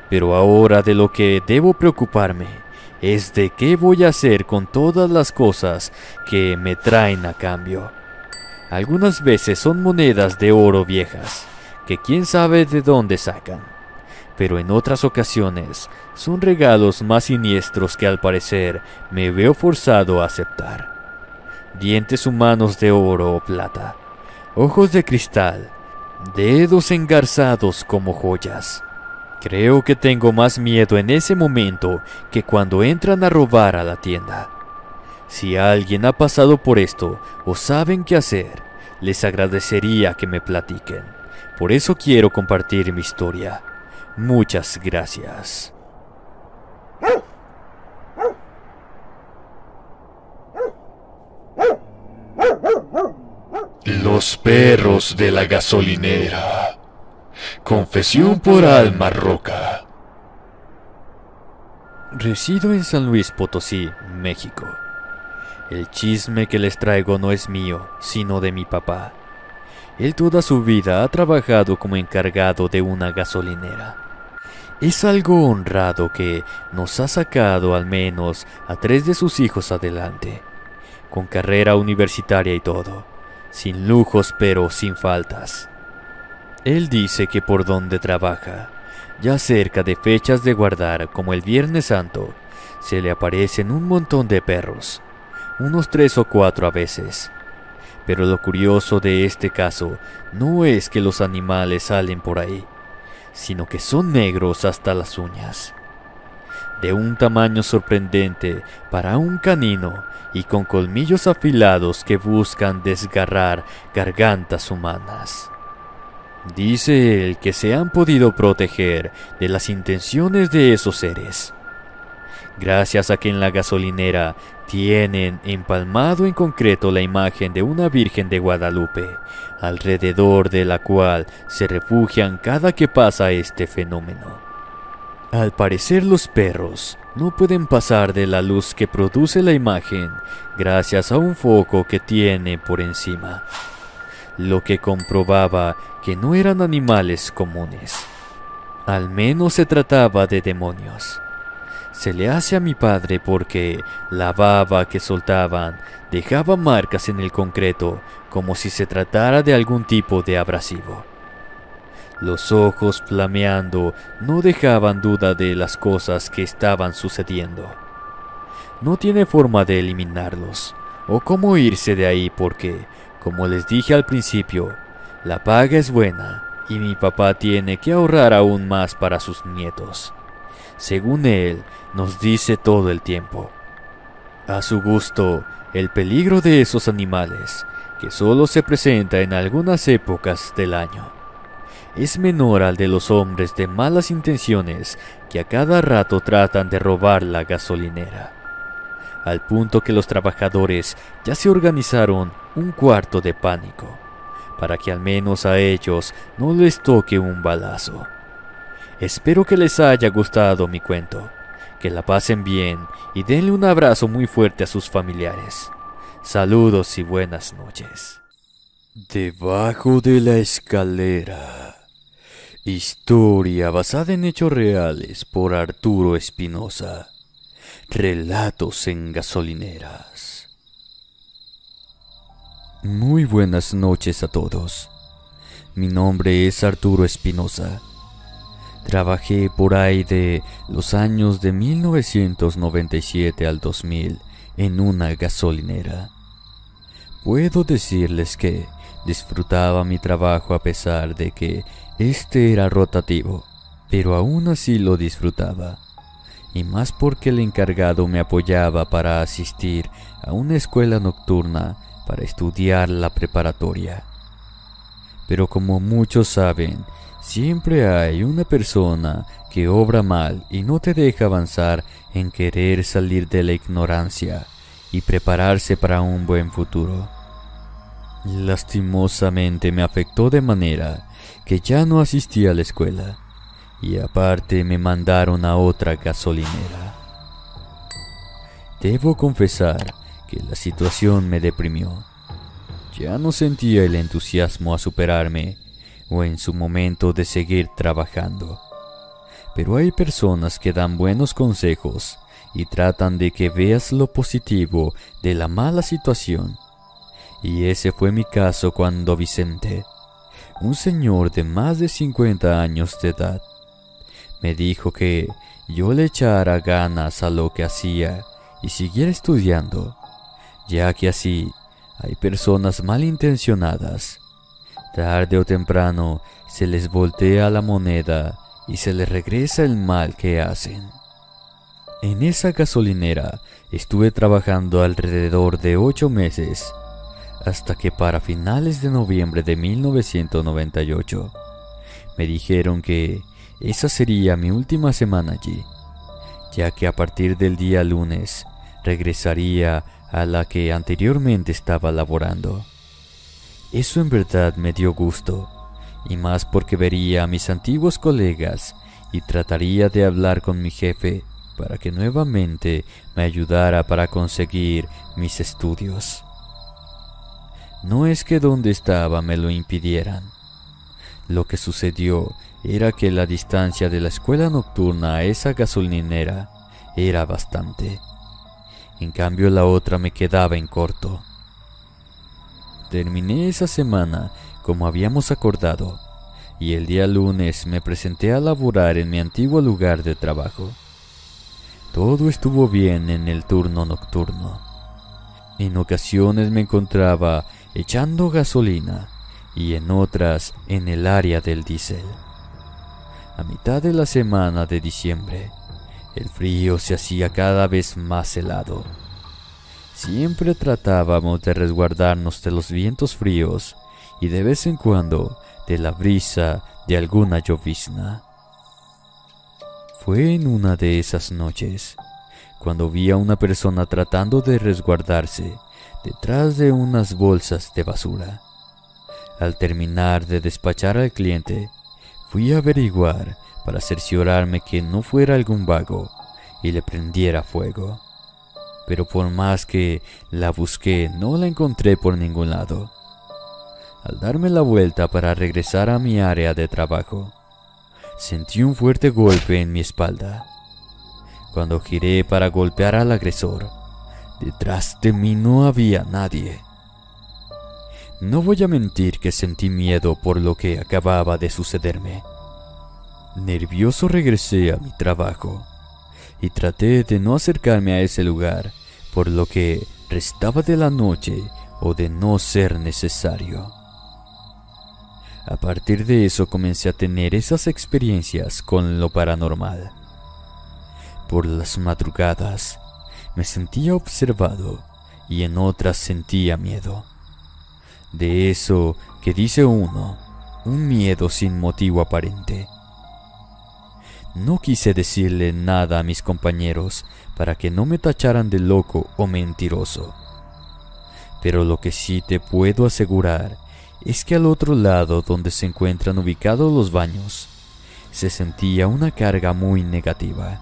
pero ahora de lo que debo preocuparme es de qué voy a hacer con todas las cosas que me traen a cambio. Algunas veces son monedas de oro viejas, que quién sabe de dónde sacan, pero en otras ocasiones son regalos más siniestros que al parecer me veo forzado a aceptar. Dientes humanos de oro o plata, ojos de cristal, dedos engarzados como joyas. Creo que tengo más miedo en ese momento que cuando entran a robar a la tienda. Si alguien ha pasado por esto o saben qué hacer, les agradecería que me platiquen. Por eso quiero compartir mi historia. Muchas gracias. Los perros de la gasolinera. Confesión por Alma Roca. Resido en San Luis Potosí, México. El chisme que les traigo no es mío, sino de mi papá. Él toda su vida ha trabajado como encargado de una gasolinera. Es algo honrado que nos ha sacado al menos a 3 de sus hijos adelante, con carrera universitaria y todo, sin lujos pero sin faltas. Él dice que por donde trabaja, ya cerca de fechas de guardar como el Viernes Santo, se le aparecen un montón de perros, unos 3 o 4 a veces. Pero lo curioso de este caso no es que los animales salen por ahí, sino que son negros hasta las uñas. de un tamaño sorprendente para un canino y con colmillos afilados que buscan desgarrar gargantas humanas. Dice él que se han podido proteger de las intenciones de esos seres, gracias a que en la gasolinera tienen empalmado en concreto la imagen de una Virgen de Guadalupe, alrededor de la cual se refugian cada que pasa este fenómeno. Al parecer los perros no pueden pasar de la luz que produce la imagen gracias a un foco que tiene por encima, lo que comprobaba que no eran animales comunes. Al menos se trataba de demonios. Se le hace a mi padre porque la baba que soltaban dejaba marcas en el concreto como si se tratara de algún tipo de abrasivo. Los ojos flameando no dejaban duda de las cosas que estaban sucediendo. No tiene forma de eliminarlos o cómo irse de ahí porque, como les dije al principio, la paga es buena y mi papá tiene que ahorrar aún más para sus nietos. Según él, nos dice todo el tiempo. A su gusto, el peligro de esos animales, que solo se presenta en algunas épocas del año, es menor al de los hombres de malas intenciones que a cada rato tratan de robar la gasolinera, al punto que los trabajadores ya se organizaron un cuarto de pánico, para que al menos a ellos no les toque un balazo. Espero que les haya gustado mi cuento, que la pasen bien y denle un abrazo muy fuerte a sus familiares. Saludos y buenas noches. Debajo de la escalera. Historia basada en hechos reales por Arturo Espinosa. Relatos en gasolineras. Muy buenas noches a todos. Mi nombre es Arturo Espinosa. Trabajé por ahí de los años de 1997 al 2000 en una gasolinera. Puedo decirles que disfrutaba mi trabajo a pesar de que este era rotativo, pero aún así lo disfrutaba, y más porque el encargado me apoyaba para asistir a una escuela nocturna para estudiar la preparatoria. Pero como muchos saben, siempre hay una persona que obra mal y no te deja avanzar en querer salir de la ignorancia y prepararse para un buen futuro. Lastimosamente me afectó de manera que ya no asistí a la escuela y aparte me mandaron a otra gasolinera. Debo confesar que la situación me deprimió. Ya no sentía el entusiasmo a superarme o en su momento de seguir trabajando. Pero hay personas que dan buenos consejos y tratan de que veas lo positivo de la mala situación. Y ese fue mi caso cuando Vicente, un señor de más de 50 años de edad, me dijo que yo le echara ganas a lo que hacía y siguiera estudiando, ya que así hay personas malintencionadas. Tarde o temprano se les voltea la moneda y se les regresa el mal que hacen. En esa gasolinera estuve trabajando alrededor de 8 meses, hasta que para finales de noviembre de 1998 me dijeron que esa sería mi última semana allí, ya que a partir del día lunes regresaría a la que anteriormente estaba laborando. Eso en verdad me dio gusto, y más porque vería a mis antiguos colegas y trataría de hablar con mi jefe para que nuevamente me ayudara para conseguir mis estudios. No es que donde estaba me lo impidieran. Lo que sucedió era que la distancia de la escuela nocturna a esa gasolinera era bastante. En cambio la otra me quedaba en corto. Terminé esa semana como habíamos acordado, y el día lunes me presenté a laborar en mi antiguo lugar de trabajo. Todo estuvo bien en el turno nocturno. En ocasiones me encontraba echando gasolina y en otras en el área del diésel. A mitad de la semana de diciembre, El frío se hacía cada vez más helado. Siempre tratábamos de resguardarnos de los vientos fríos y de vez en cuando de la brisa de alguna llovizna. Fue en una de esas noches cuando vi a una persona tratando de resguardarse detrás de unas bolsas de basura. Al terminar de despachar al cliente, fui a averiguar para cerciorarme que no fuera algún vago y le prendiera fuego. Pero por más que la busqué, no la encontré por ningún lado. Al darme la vuelta para regresar a mi área de trabajo, sentí un fuerte golpe en mi espalda. Cuando giré para golpear al agresor, detrás de mí no había nadie. No voy a mentir que sentí miedo por lo que acababa de sucederme. Nervioso regresé a mi trabajo y traté de no acercarme a ese lugar por lo que restaba de la noche o de no ser necesario. A partir de eso comencé a tener esas experiencias con lo paranormal. Por las madrugadas me sentía observado y en otras sentía miedo. De eso que dice uno, un miedo sin motivo aparente. No quise decirle nada a mis compañeros para que no me tacharan de loco o mentiroso. Pero lo que sí te puedo asegurar es que al otro lado donde se encuentran ubicados los baños, se sentía una carga muy negativa.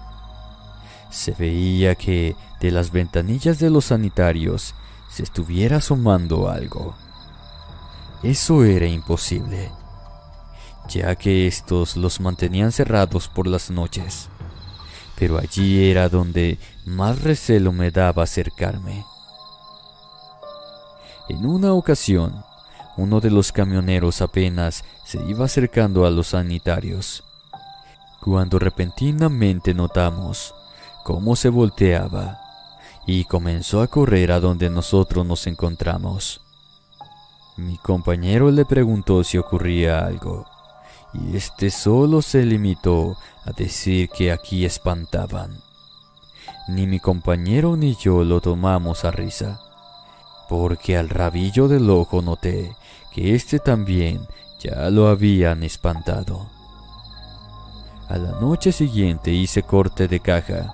Se veía que de las ventanillas de los sanitarios se estuviera asomando algo. Eso era imposible, ya que estos los mantenían cerrados por las noches, pero allí era donde más recelo me daba acercarme. En una ocasión, uno de los camioneros apenas se iba acercando a los sanitarios, cuando repentinamente notamos cómo se volteaba y comenzó a correr a donde nosotros nos encontramos. Mi compañero le preguntó si ocurría algo, y este solo se limitó a decir que aquí espantaban. Ni mi compañero ni yo lo tomamos a risa, porque al rabillo del ojo noté que este también ya lo habían espantado. A la noche siguiente hice corte de caja,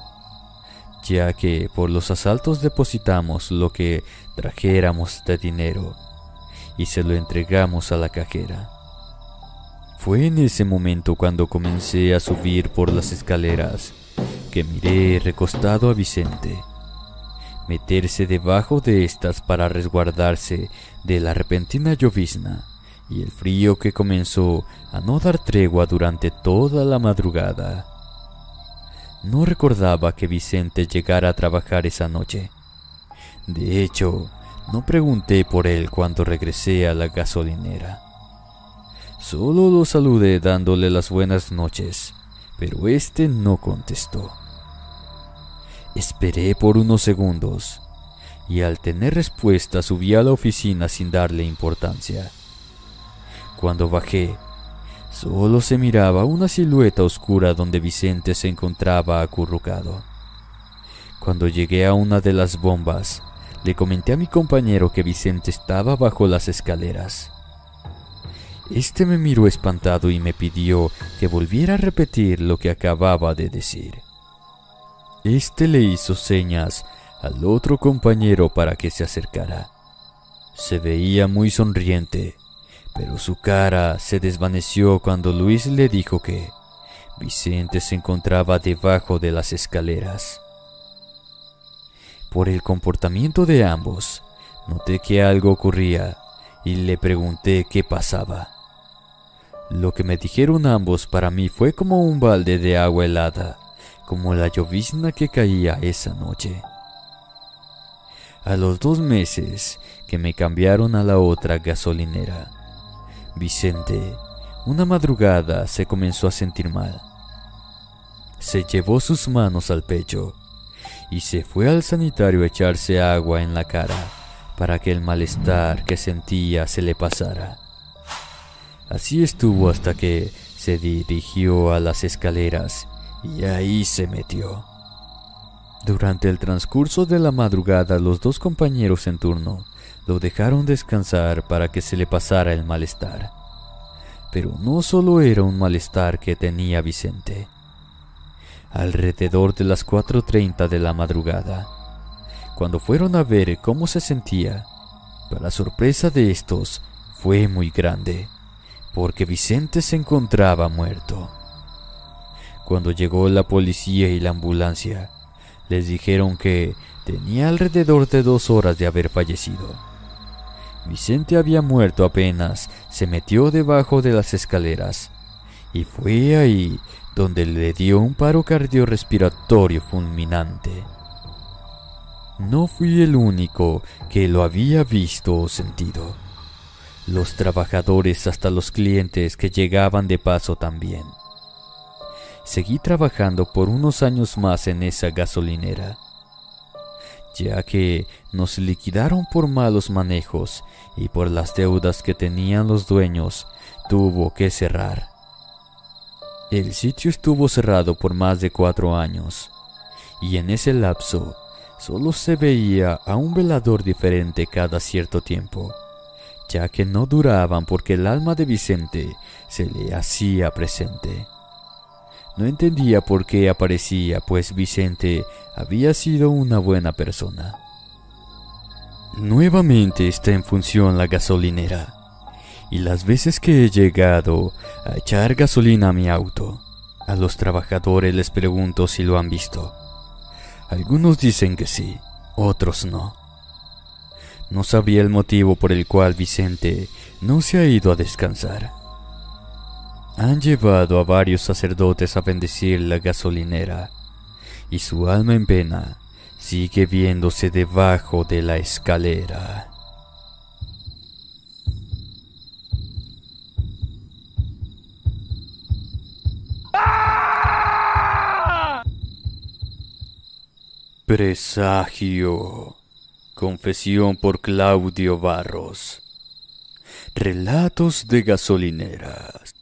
ya que por los asaltos depositamos lo que trajéramos de dinero y se lo entregamos a la cajera. Fue en ese momento cuando comencé a subir por las escaleras que miré recostado a Vicente meterse debajo de estas para resguardarse de la repentina llovizna y el frío que comenzó a no dar tregua durante toda la madrugada. No recordaba que Vicente llegara a trabajar esa noche. De hecho, no pregunté por él cuando regresé a la gasolinera. Solo lo saludé dándole las buenas noches, pero este no contestó. Esperé por unos segundos y al tener respuesta subí a la oficina sin darle importancia. Cuando bajé, solo se miraba una silueta oscura donde Vicente se encontraba acurrucado. Cuando llegué a una de las bombas, le comenté a mi compañero que Vicente estaba bajo las escaleras. Este me miró espantado y me pidió que volviera a repetir lo que acababa de decir. Este le hizo señas al otro compañero para que se acercara. Se veía muy sonriente, pero su cara se desvaneció cuando Luis le dijo que Vicente se encontraba debajo de las escaleras. Por el comportamiento de ambos, noté que algo ocurría y le pregunté qué pasaba. Lo que me dijeron ambos para mí fue como un balde de agua helada, como la llovizna que caía esa noche. A los 2 meses que me cambiaron a la otra gasolinera, Vicente, una madrugada se comenzó a sentir mal. Se llevó sus manos al pecho y se fue al sanitario a echarse agua en la cara para que el malestar que sentía se le pasara. Así estuvo hasta que se dirigió a las escaleras y ahí se metió. Durante el transcurso de la madrugada, los dos compañeros en turno lo dejaron descansar para que se le pasara el malestar. Pero no solo era un malestar que tenía Vicente. Alrededor de las 4:30 de la madrugada, cuando fueron a ver cómo se sentía, para sorpresa de estos, fue muy grande, porque Vicente se encontraba muerto. Cuando llegó la policía y la ambulancia, les dijeron que tenía alrededor de 2 horas de haber fallecido. Vicente había muerto apenas se metió debajo de las escaleras, y fue ahí donde le dio un paro cardiorrespiratorio fulminante. No fui el único que lo había visto o sentido. Los trabajadores, hasta los clientes que llegaban de paso también. Seguí trabajando por unos años más en esa gasolinera, ya que nos liquidaron por malos manejos y por las deudas que tenían los dueños, tuvo que cerrar. El sitio estuvo cerrado por más de 4 años, y en ese lapso solo se veía a un velador diferente cada cierto tiempo, ya que no duraban porque el alma de Vicente se le hacía presente. No entendía por qué aparecía, pues Vicente había sido una buena persona. Nuevamente está en función la gasolinera, y las veces que he llegado a echar gasolina a mi auto, a los trabajadores les pregunto si lo han visto. Algunos dicen que sí, otros no. No sabía el motivo por el cual Vicente no se ha ido a descansar. Han llevado a varios sacerdotes a bendecir la gasolinera, y su alma en pena sigue viéndose debajo de la escalera. Presagio. Confesión por Claudio Barros. Relatos de gasolineras.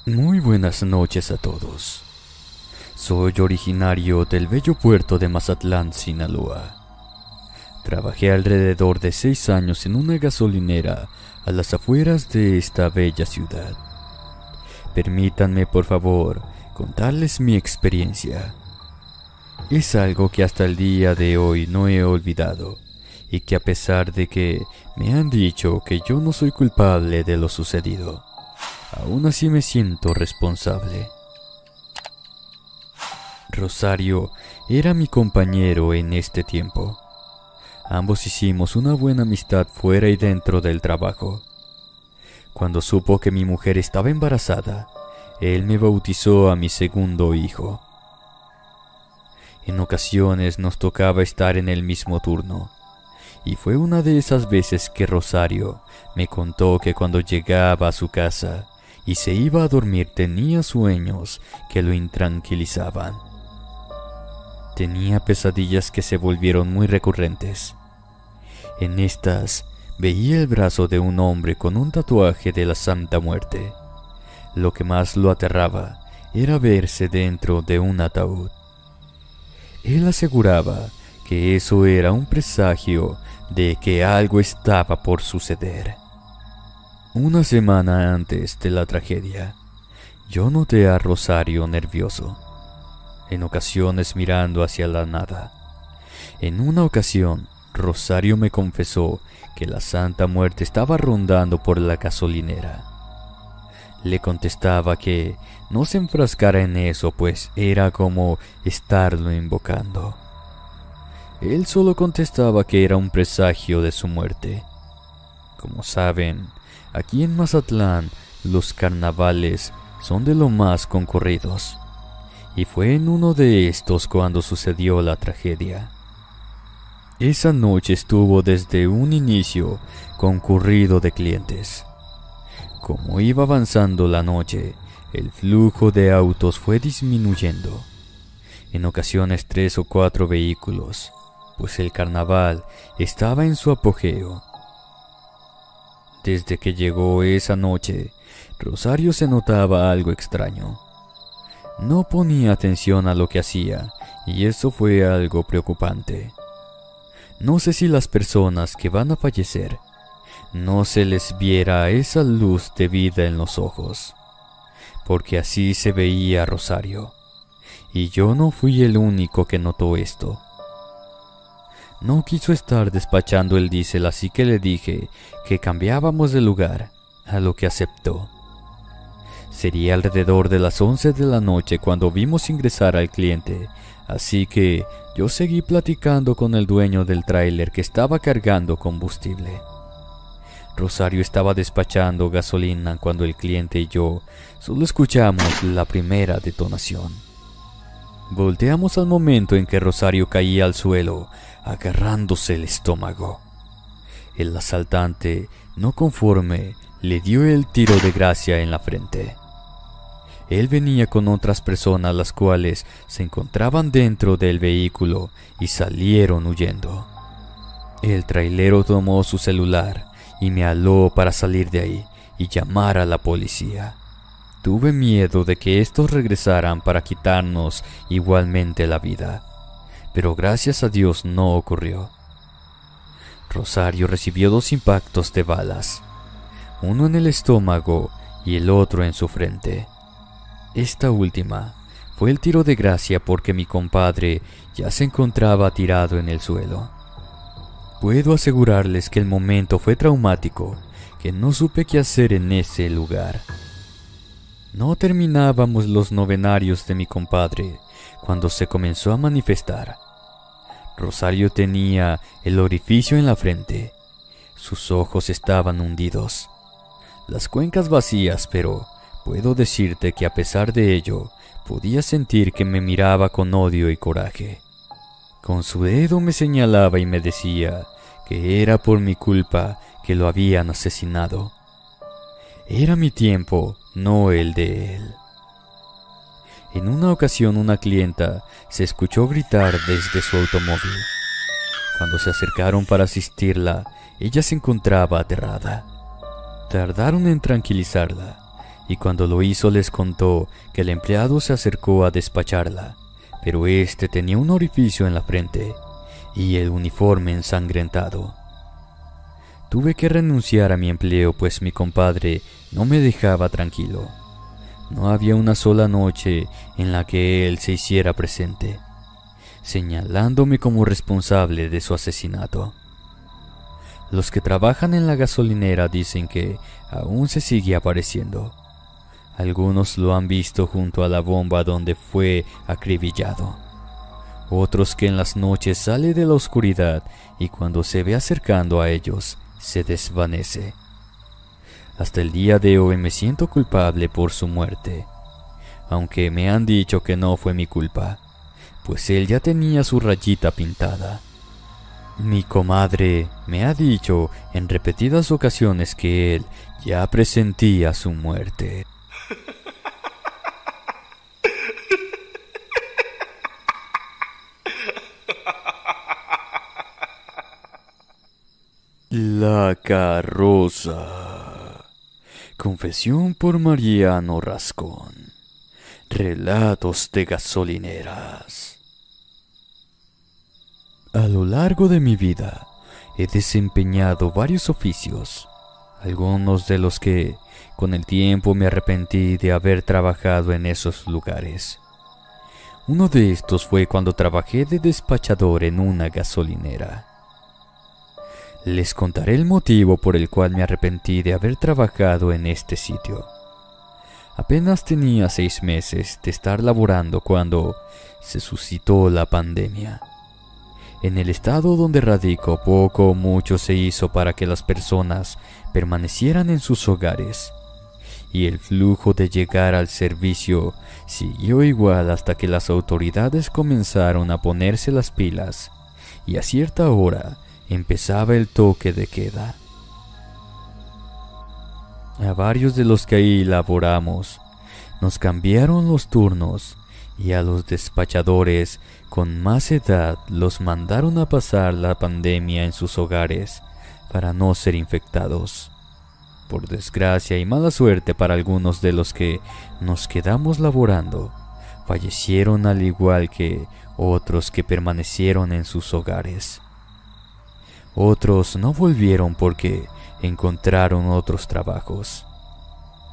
Muy buenas noches a todos. Soy originario del bello puerto de Mazatlán, Sinaloa. Trabajé alrededor de 6 años en una gasolinera a las afueras de esta bella ciudad. Permítanme, por favor, contarles mi experiencia. Es algo que hasta el día de hoy no he olvidado, y que a pesar de que me han dicho que yo no soy culpable de lo sucedido, aún así me siento responsable. Rosario era mi compañero en este tiempo. Ambos hicimos una buena amistad fuera y dentro del trabajo. Cuando supo que mi mujer estaba embarazada, él me bautizó a mi segundo hijo. En ocasiones nos tocaba estar en el mismo turno, y fue una de esas veces que Rosario me contó que cuando llegaba a su casa y se iba a dormir tenía sueños que lo intranquilizaban. Tenía pesadillas que se volvieron muy recurrentes. En estas veía el brazo de un hombre con un tatuaje de la Santa Muerte. Lo que más lo aterraba era verse dentro de un ataúd. Él aseguraba que eso era un presagio de que algo estaba por suceder. Una semana antes de la tragedia, yo noté a Rosario nervioso, en ocasiones mirando hacia la nada. En una ocasión, Rosario me confesó que la Santa Muerte estaba rondando por la gasolinera. Le contestaba que no se enfrascara en eso, pues era como estarlo invocando. Él solo contestaba que era un presagio de su muerte. Como saben, aquí en Mazatlán los carnavales son de lo más concurridos, y fue en uno de estos cuando sucedió la tragedia. Esa noche estuvo desde un inicio concurrido de clientes. Como iba avanzando la noche, el flujo de autos fue disminuyendo. En ocasiones 3 o 4 vehículos, pues el carnaval estaba en su apogeo. Desde que llegó esa noche, Rosario se notaba algo extraño. No ponía atención a lo que hacía, y eso fue algo preocupante. No sé si las personas que van a fallecer no se les viera esa luz de vida en los ojos, porque así se veía a Rosario, y yo no fui el único que notó esto. No quiso estar despachando el diésel, así que le dije que cambiábamos de lugar, a lo que aceptó. Sería alrededor de las 11 de la noche cuando vimos ingresar al cliente, así que yo seguí platicando con el dueño del tráiler que estaba cargando combustible. Rosario estaba despachando gasolina cuando el cliente y yo solo escuchamos la primera detonación. Volteamos al momento en que Rosario caía al suelo, agarrándose el estómago. El asaltante, no conforme, le dio el tiro de gracia en la frente. Él venía con otras personas, las cuales se encontraban dentro del vehículo y salieron huyendo. El trailero tomó su celular y me aló para salir de ahí y llamar a la policía. Tuve miedo de que estos regresaran para quitarnos igualmente la vida, pero gracias a Dios no ocurrió. Rosario recibió 2 impactos de balas, uno en el estómago y el otro en su frente. Esta última fue el tiro de gracia porque mi compadre ya se encontraba tirado en el suelo. Puedo asegurarles que el momento fue traumático, que no supe qué hacer en ese lugar. No terminábamos los novenarios de mi compadre cuando se comenzó a manifestar. Rosario tenía el orificio en la frente. Sus ojos estaban hundidos, las cuencas vacías, pero puedo decirte que a pesar de ello, podía sentir que me miraba con odio y coraje. Con su dedo me señalaba y me decía que era por mi culpa que lo habían asesinado. Era mi tiempo, no el de él. En una ocasión una clienta se escuchó gritar desde su automóvil. Cuando se acercaron para asistirla, ella se encontraba aterrada. Tardaron en tranquilizarla, y cuando lo hizo les contó que el empleado se acercó a despacharla, pero este tenía un orificio en la frente y el uniforme ensangrentado. Tuve que renunciar a mi empleo, pues mi compadre no me dejaba tranquilo. No había una sola noche en la que él se hiciera presente, señalándome como responsable de su asesinato. Los que trabajan en la gasolinera dicen que aún se sigue apareciendo. Algunos lo han visto junto a la bomba donde fue acribillado. Otros que en las noches sale de la oscuridad y cuando se ve acercando a ellos, se desvanece. Hasta el día de hoy me siento culpable por su muerte, aunque me han dicho que no fue mi culpa, pues él ya tenía su rayita pintada. Mi comadre me ha dicho en repetidas ocasiones que él ya presentía su muerte. La carroza. Confesión por Mariano Rascón. Relatos de gasolineras. A lo largo de mi vida he desempeñado varios oficios, algunos de los que con el tiempo me arrepentí de haber trabajado en esos lugares. Uno de estos fue cuando trabajé de despachador en una gasolinera. Les contaré el motivo por el cual me arrepentí de haber trabajado en este sitio. Apenas tenía 6 meses de estar laborando cuando se suscitó la pandemia. En el estado donde radico, poco o mucho se hizo para que las personas permanecieran en sus hogares, y el flujo de llegar al servicio siguió igual hasta que las autoridades comenzaron a ponerse las pilas, y a cierta hora empezaba el toque de queda. A varios de los que ahí laboramos nos cambiaron los turnos, y a los despachadores con más edad los mandaron a pasar la pandemia en sus hogares para no ser infectados. Por desgracia y mala suerte para algunos de los que nos quedamos laborando, fallecieron al igual que otros que permanecieron en sus hogares. Otros no volvieron porque encontraron otros trabajos.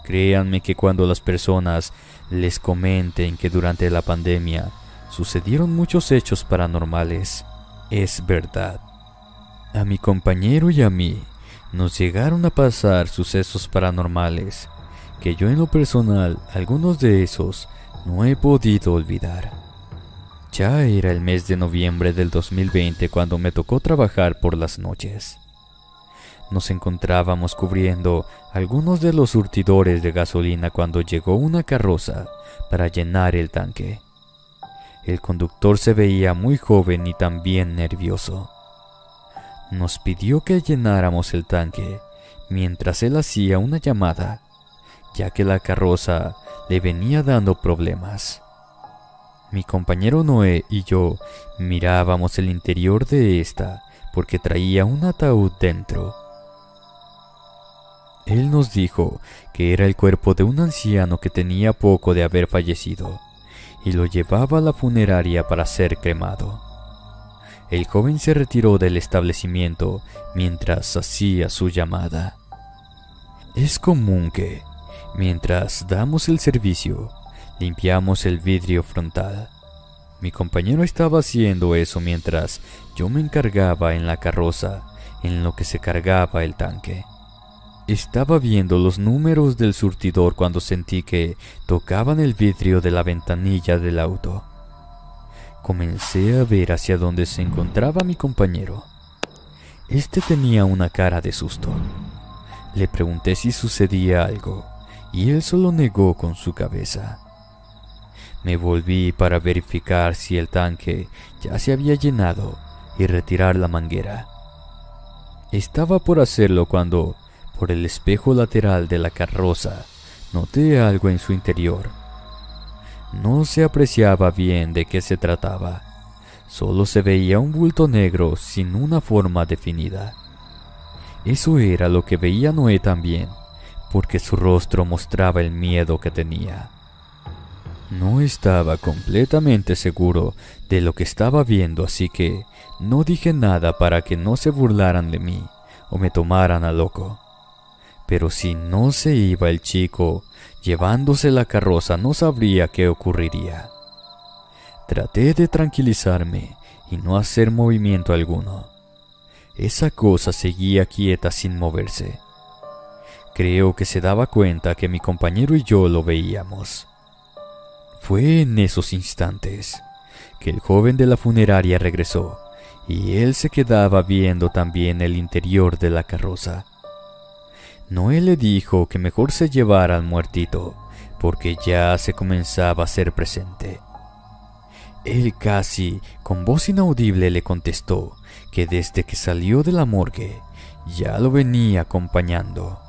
Créanme que cuando las personas les comenten que durante la pandemia sucedieron muchos hechos paranormales, es verdad. A mi compañero y a mí nos llegaron a pasar sucesos paranormales que yo en lo personal, algunos de esos, no he podido olvidar. Ya era el mes de noviembre del 2020 cuando me tocó trabajar por las noches. Nos encontrábamos cubriendo algunos de los surtidores de gasolina cuando llegó una carroza para llenar el tanque. El conductor se veía muy joven y también nervioso. Nos pidió que llenáramos el tanque mientras él hacía una llamada, ya que la carroza le venía dando problemas. Mi compañero Noé y yo mirábamos el interior de esta porque traía un ataúd dentro. Él nos dijo que era el cuerpo de un anciano que tenía poco de haber fallecido y lo llevaba a la funeraria para ser cremado. El joven se retiró del establecimiento mientras hacía su llamada. Es común que, mientras damos el servicio, limpiamos el vidrio frontal. Mi compañero estaba haciendo eso mientras yo me encargaba en la carroza en lo que se cargaba el tanque. Estaba viendo los números del surtidor cuando sentí que tocaban el vidrio de la ventanilla del auto. Comencé a ver hacia donde se encontraba mi compañero. Este tenía una cara de susto. Le pregunté si sucedía algo, y él solo negó con su cabeza. Me volví para verificar si el tanque ya se había llenado y retirar la manguera. Estaba por hacerlo cuando, por el espejo lateral de la carroza, noté algo en su interior. No se apreciaba bien de qué se trataba. Solo se veía un bulto negro sin una forma definida. Eso era lo que veía Noé también, porque su rostro mostraba el miedo que tenía. No estaba completamente seguro de lo que estaba viendo, así que no dije nada para que no se burlaran de mí o me tomaran a loco. Pero si no se iba el chico llevándose la carroza, no sabría qué ocurriría. Traté de tranquilizarme y no hacer movimiento alguno. Esa cosa seguía quieta sin moverse. Creo que se daba cuenta que mi compañero y yo lo veíamos. Fue en esos instantes que el joven de la funeraria regresó y él se quedaba viendo también el interior de la carroza. Noé le dijo que mejor se llevara al muertito, porque ya se comenzaba a hacer presente. Él casi con voz inaudible le contestó que desde que salió de la morgue ya lo venía acompañando.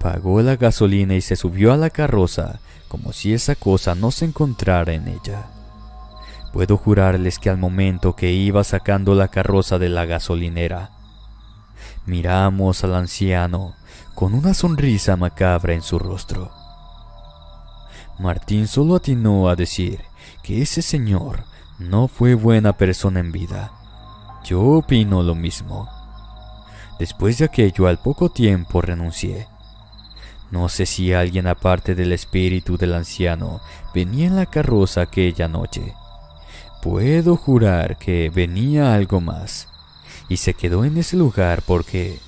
Pagó la gasolina y se subió a la carroza como si esa cosa no se encontrara en ella. Puedo jurarles que al momento que iba sacando la carroza de la gasolinera, miramos al anciano con una sonrisa macabra en su rostro. Martín solo atinó a decir que ese señor no fue buena persona en vida. Yo opino lo mismo. Después de aquello, al poco tiempo renuncié. No sé si alguien aparte del espíritu del anciano venía en la carroza aquella noche. Puedo jurar que venía algo más, y se quedó en ese lugar porque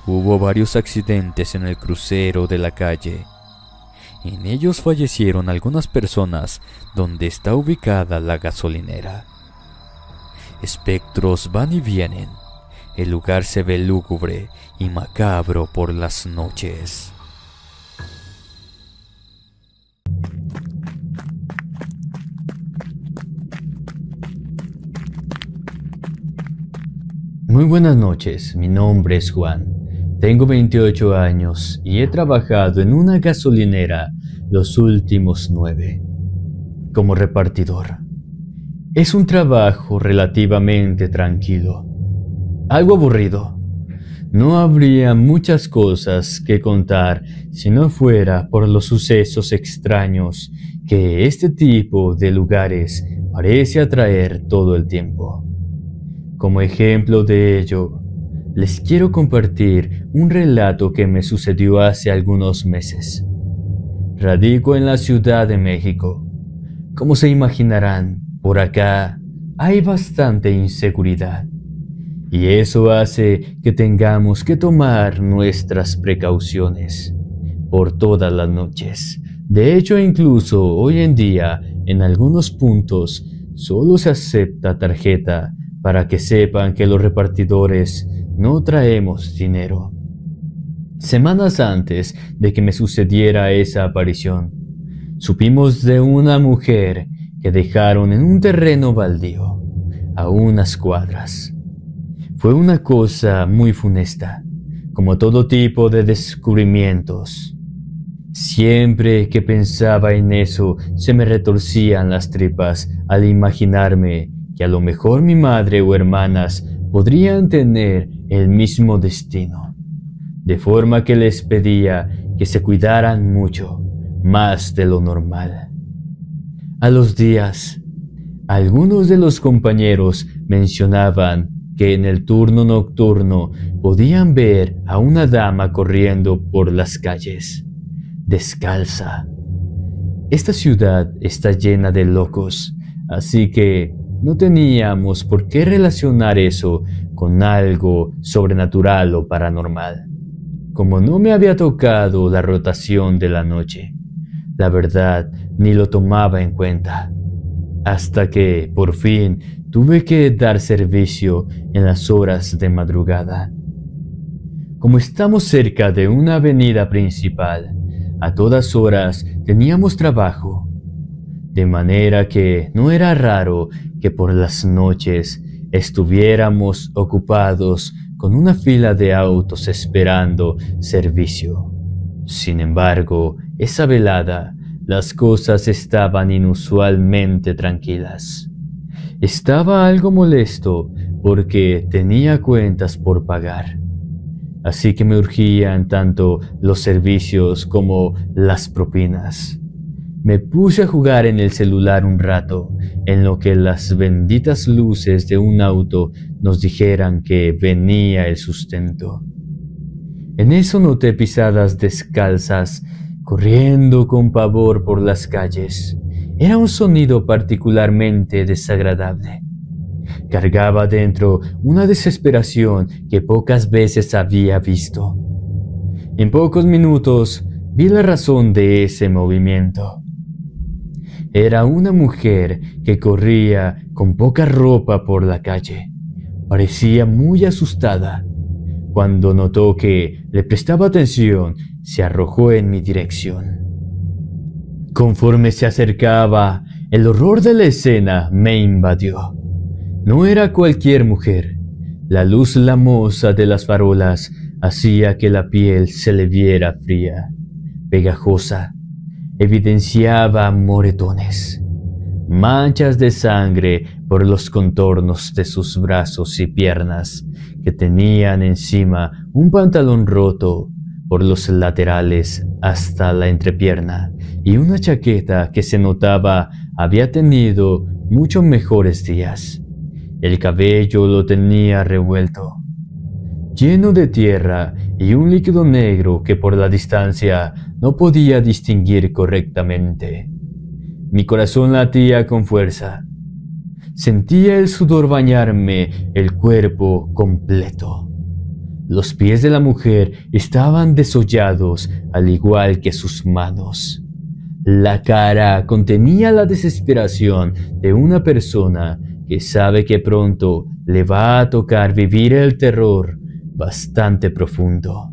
hubo varios accidentes en el crucero de la calle. En ellos fallecieron algunas personas donde está ubicada la gasolinera. Espectros van y vienen. El lugar se ve lúgubre y macabro por las noches. Muy buenas noches, mi nombre es Juan, tengo 28 años y he trabajado en una gasolinera los últimos 9, como repartidor. Es un trabajo relativamente tranquilo, algo aburrido. No habría muchas cosas que contar si no fuera por los sucesos extraños que este tipo de lugares parece atraer todo el tiempo. Como ejemplo de ello, les quiero compartir un relato que me sucedió hace algunos meses. Radico en la Ciudad de México. Como se imaginarán, por acá hay bastante inseguridad. Y eso hace que tengamos que tomar nuestras precauciones por todas las noches. De hecho, incluso hoy en día, en algunos puntos, solo se acepta tarjeta para que sepan que los repartidores no traemos dinero. Semanas antes de que me sucediera esa aparición, supimos de una mujer que dejaron en un terreno baldío, a unas cuadras. Fue una cosa muy funesta, como todo tipo de descubrimientos. Siempre que pensaba en eso, se me retorcían las tripas al imaginarme que a lo mejor mi madre o hermanas podrían tener el mismo destino, de forma que les pedía que se cuidaran mucho, más de lo normal. A los días, algunos de los compañeros mencionaban que en el turno nocturno podían ver a una dama corriendo por las calles, descalza. Esta ciudad está llena de locos, así que no teníamos por qué relacionar eso con algo sobrenatural o paranormal. Como no me había tocado la rotación de la noche, la verdad ni lo tomaba en cuenta, hasta que por fin tuve que dar servicio en las horas de madrugada. Como estamos cerca de una avenida principal, a todas horas teníamos trabajo, de manera que no era raro que por las noches estuviéramos ocupados con una fila de autos esperando servicio. Sin embargo, esa velada, las cosas estaban inusualmente tranquilas. Estaba algo molesto porque tenía cuentas por pagar. Así que me urgían tanto los servicios como las propinas. Me puse a jugar en el celular un rato, en lo que las benditas luces de un auto nos dijeran que venía el sustento. En eso noté pisadas descalzas, corriendo con pavor por las calles. Era un sonido particularmente desagradable. Cargaba dentro una desesperación que pocas veces había visto. En pocos minutos vi la razón de ese movimiento. Era una mujer que corría con poca ropa por la calle. Parecía muy asustada. Cuando notó que le prestaba atención, se arrojó en mi dirección. Conforme se acercaba, el horror de la escena me invadió. No era cualquier mujer. La luz lamosa de las farolas hacía que la piel se le viera fría, pegajosa. Evidenciaba moretones, manchas de sangre por los contornos de sus brazos y piernas, que tenían encima un pantalón roto por los laterales hasta la entrepierna y una chaqueta que se notaba había tenido muchos mejores días. El cabello lo tenía revuelto, lleno de tierra y un líquido negro que por la distancia no podía distinguir correctamente. Mi corazón latía con fuerza. Sentía el sudor bañarme el cuerpo completo. Los pies de la mujer estaban desollados, al igual que sus manos. La cara contenía la desesperación de una persona que sabe que pronto le va a tocar vivir el terror bastante profundo.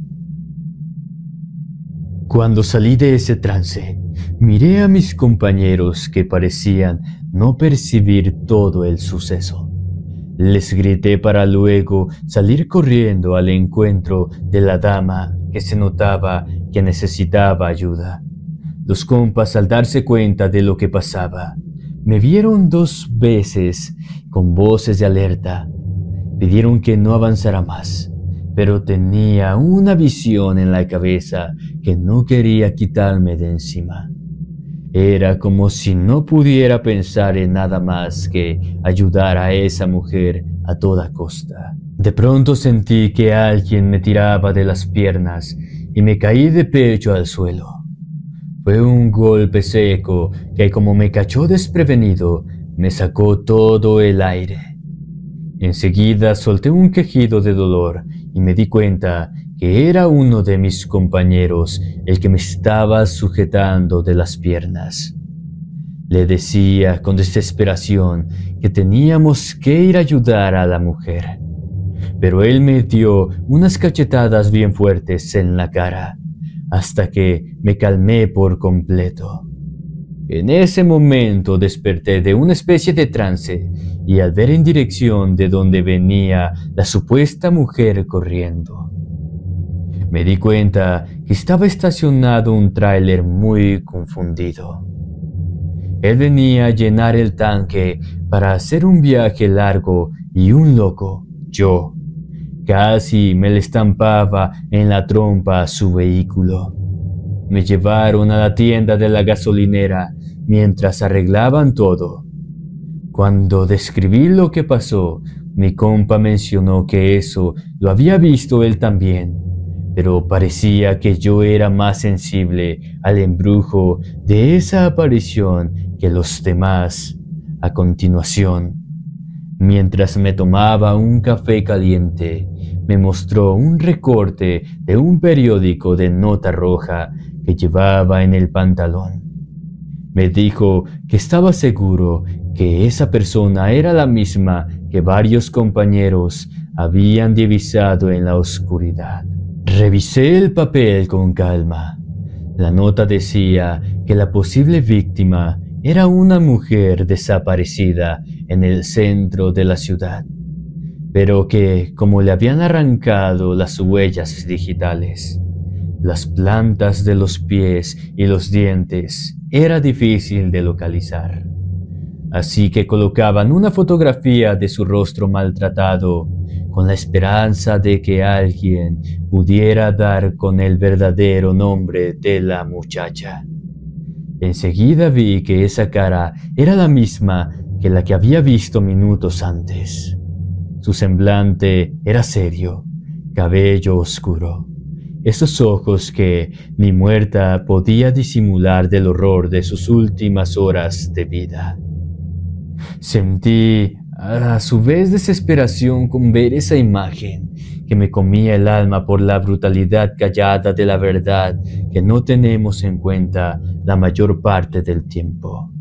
Cuando salí de ese trance, miré a mis compañeros que parecían no percibir todo el suceso. Les grité para luego salir corriendo al encuentro de la dama que se notaba que necesitaba ayuda. Los compas, al darse cuenta de lo que pasaba, me vieron 2 veces con voces de alerta. Pidieron que no avanzara más, pero tenía una visión en la cabeza que no quería quitarme de encima. Era como si no pudiera pensar en nada más que ayudar a esa mujer a toda costa. De pronto sentí que alguien me tiraba de las piernas y me caí de pecho al suelo. Fue un golpe seco que, como me cachó desprevenido, me sacó todo el aire. Enseguida solté un quejido de dolor y me di cuenta que era uno de mis compañeros el que me estaba sujetando de las piernas. Le decía con desesperación que teníamos que ir a ayudar a la mujer, pero él me dio unas cachetadas bien fuertes en la cara, hasta que me calmé por completo. En ese momento desperté de una especie de trance y al ver en dirección de donde venía la supuesta mujer corriendo, me di cuenta que estaba estacionado un tráiler muy confundido. Él venía a llenar el tanque para hacer un viaje largo y un loco, yo, casi me le estampaba en la trompa a su vehículo. Me llevaron a la tienda de la gasolinera mientras arreglaban todo. Cuando describí lo que pasó, mi compa mencionó que eso lo había visto él también, pero parecía que yo era más sensible al embrujo de esa aparición que los demás. A continuación, mientras me tomaba un café caliente, me mostró un recorte de un periódico de nota roja que llevaba en el pantalón. Me dijo que estaba seguro que esa persona era la misma que varios compañeros habían divisado en la oscuridad. Revisé el papel con calma. La nota decía que la posible víctima era una mujer desaparecida en el centro de la ciudad, pero que, como le habían arrancado las huellas digitales, las plantas de los pies y los dientes, era difícil de localizar. Así que colocaban una fotografía de su rostro maltratado, con la esperanza de que alguien pudiera dar con el verdadero nombre de la muchacha. Enseguida vi que esa cara era la misma que la que había visto minutos antes. Su semblante era serio, cabello oscuro, esos ojos que ni muerta podía disimular del horror de sus últimas horas de vida. Sentí a su vez desesperación con ver esa imagen que me comía el alma por la brutalidad callada de la verdad que no tenemos en cuenta la mayor parte del tiempo.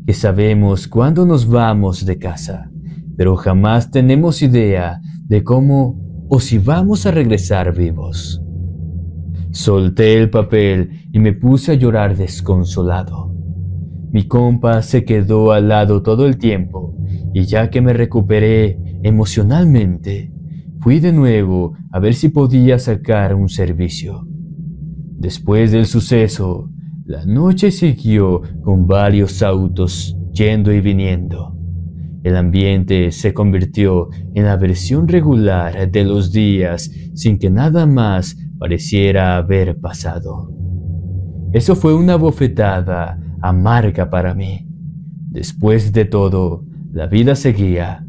Que sabemos cuándo nos vamos de casa, pero jamás tenemos idea de cómo o si vamos a regresar vivos. Solté el papel y me puse a llorar desconsolado. Mi compa se quedó al lado todo el tiempo y ya que me recuperé emocionalmente, fui de nuevo a ver si podía sacar un servicio. Después del suceso, la noche siguió con varios autos yendo y viniendo. El ambiente se convirtió en la versión regular de los días sin que nada más pareciera haber pasado. Eso fue una bofetada amarga para mí. Después de todo, la vida seguía,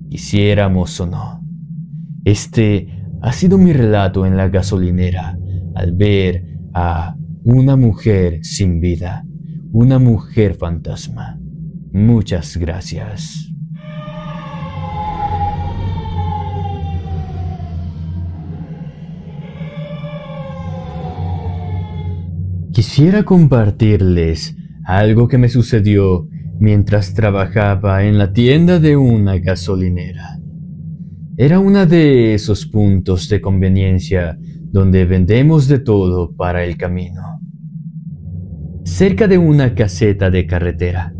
quisiéramos o no. Este ha sido mi relato en la gasolinera, al ver a una mujer sin vida, una mujer fantasma. Muchas gracias. Quisiera compartirles algo que me sucedió mientras trabajaba en la tienda de una gasolinera. Era uno de esos puntos de conveniencia donde vendemos de todo para el camino, cerca de una caseta de carretera.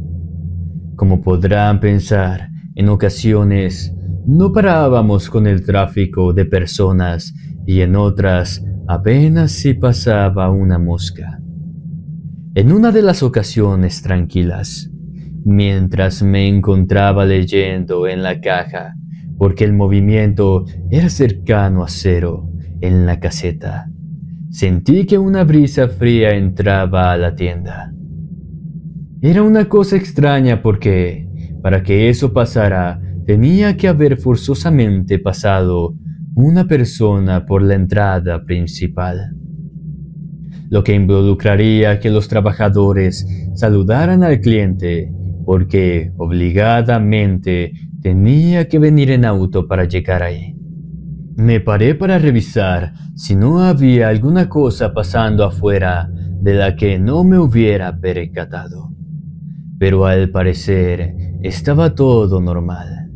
Como podrán pensar, en ocasiones no parábamos con el tráfico de personas y en otras apenas si pasaba una mosca. En una de las ocasiones tranquilas, mientras me encontraba leyendo en la caja, porque el movimiento era cercano a cero en la caseta, sentí que una brisa fría entraba a la tienda. Era una cosa extraña porque, para que eso pasara, tenía que haber forzosamente pasado una persona por la entrada principal, lo que involucraría que los trabajadores saludaran al cliente, porque obligadamente tenía que venir en auto para llegar ahí. Me paré para revisar si no había alguna cosa pasando afuera de la que no me hubiera percatado, pero al parecer estaba todo normal.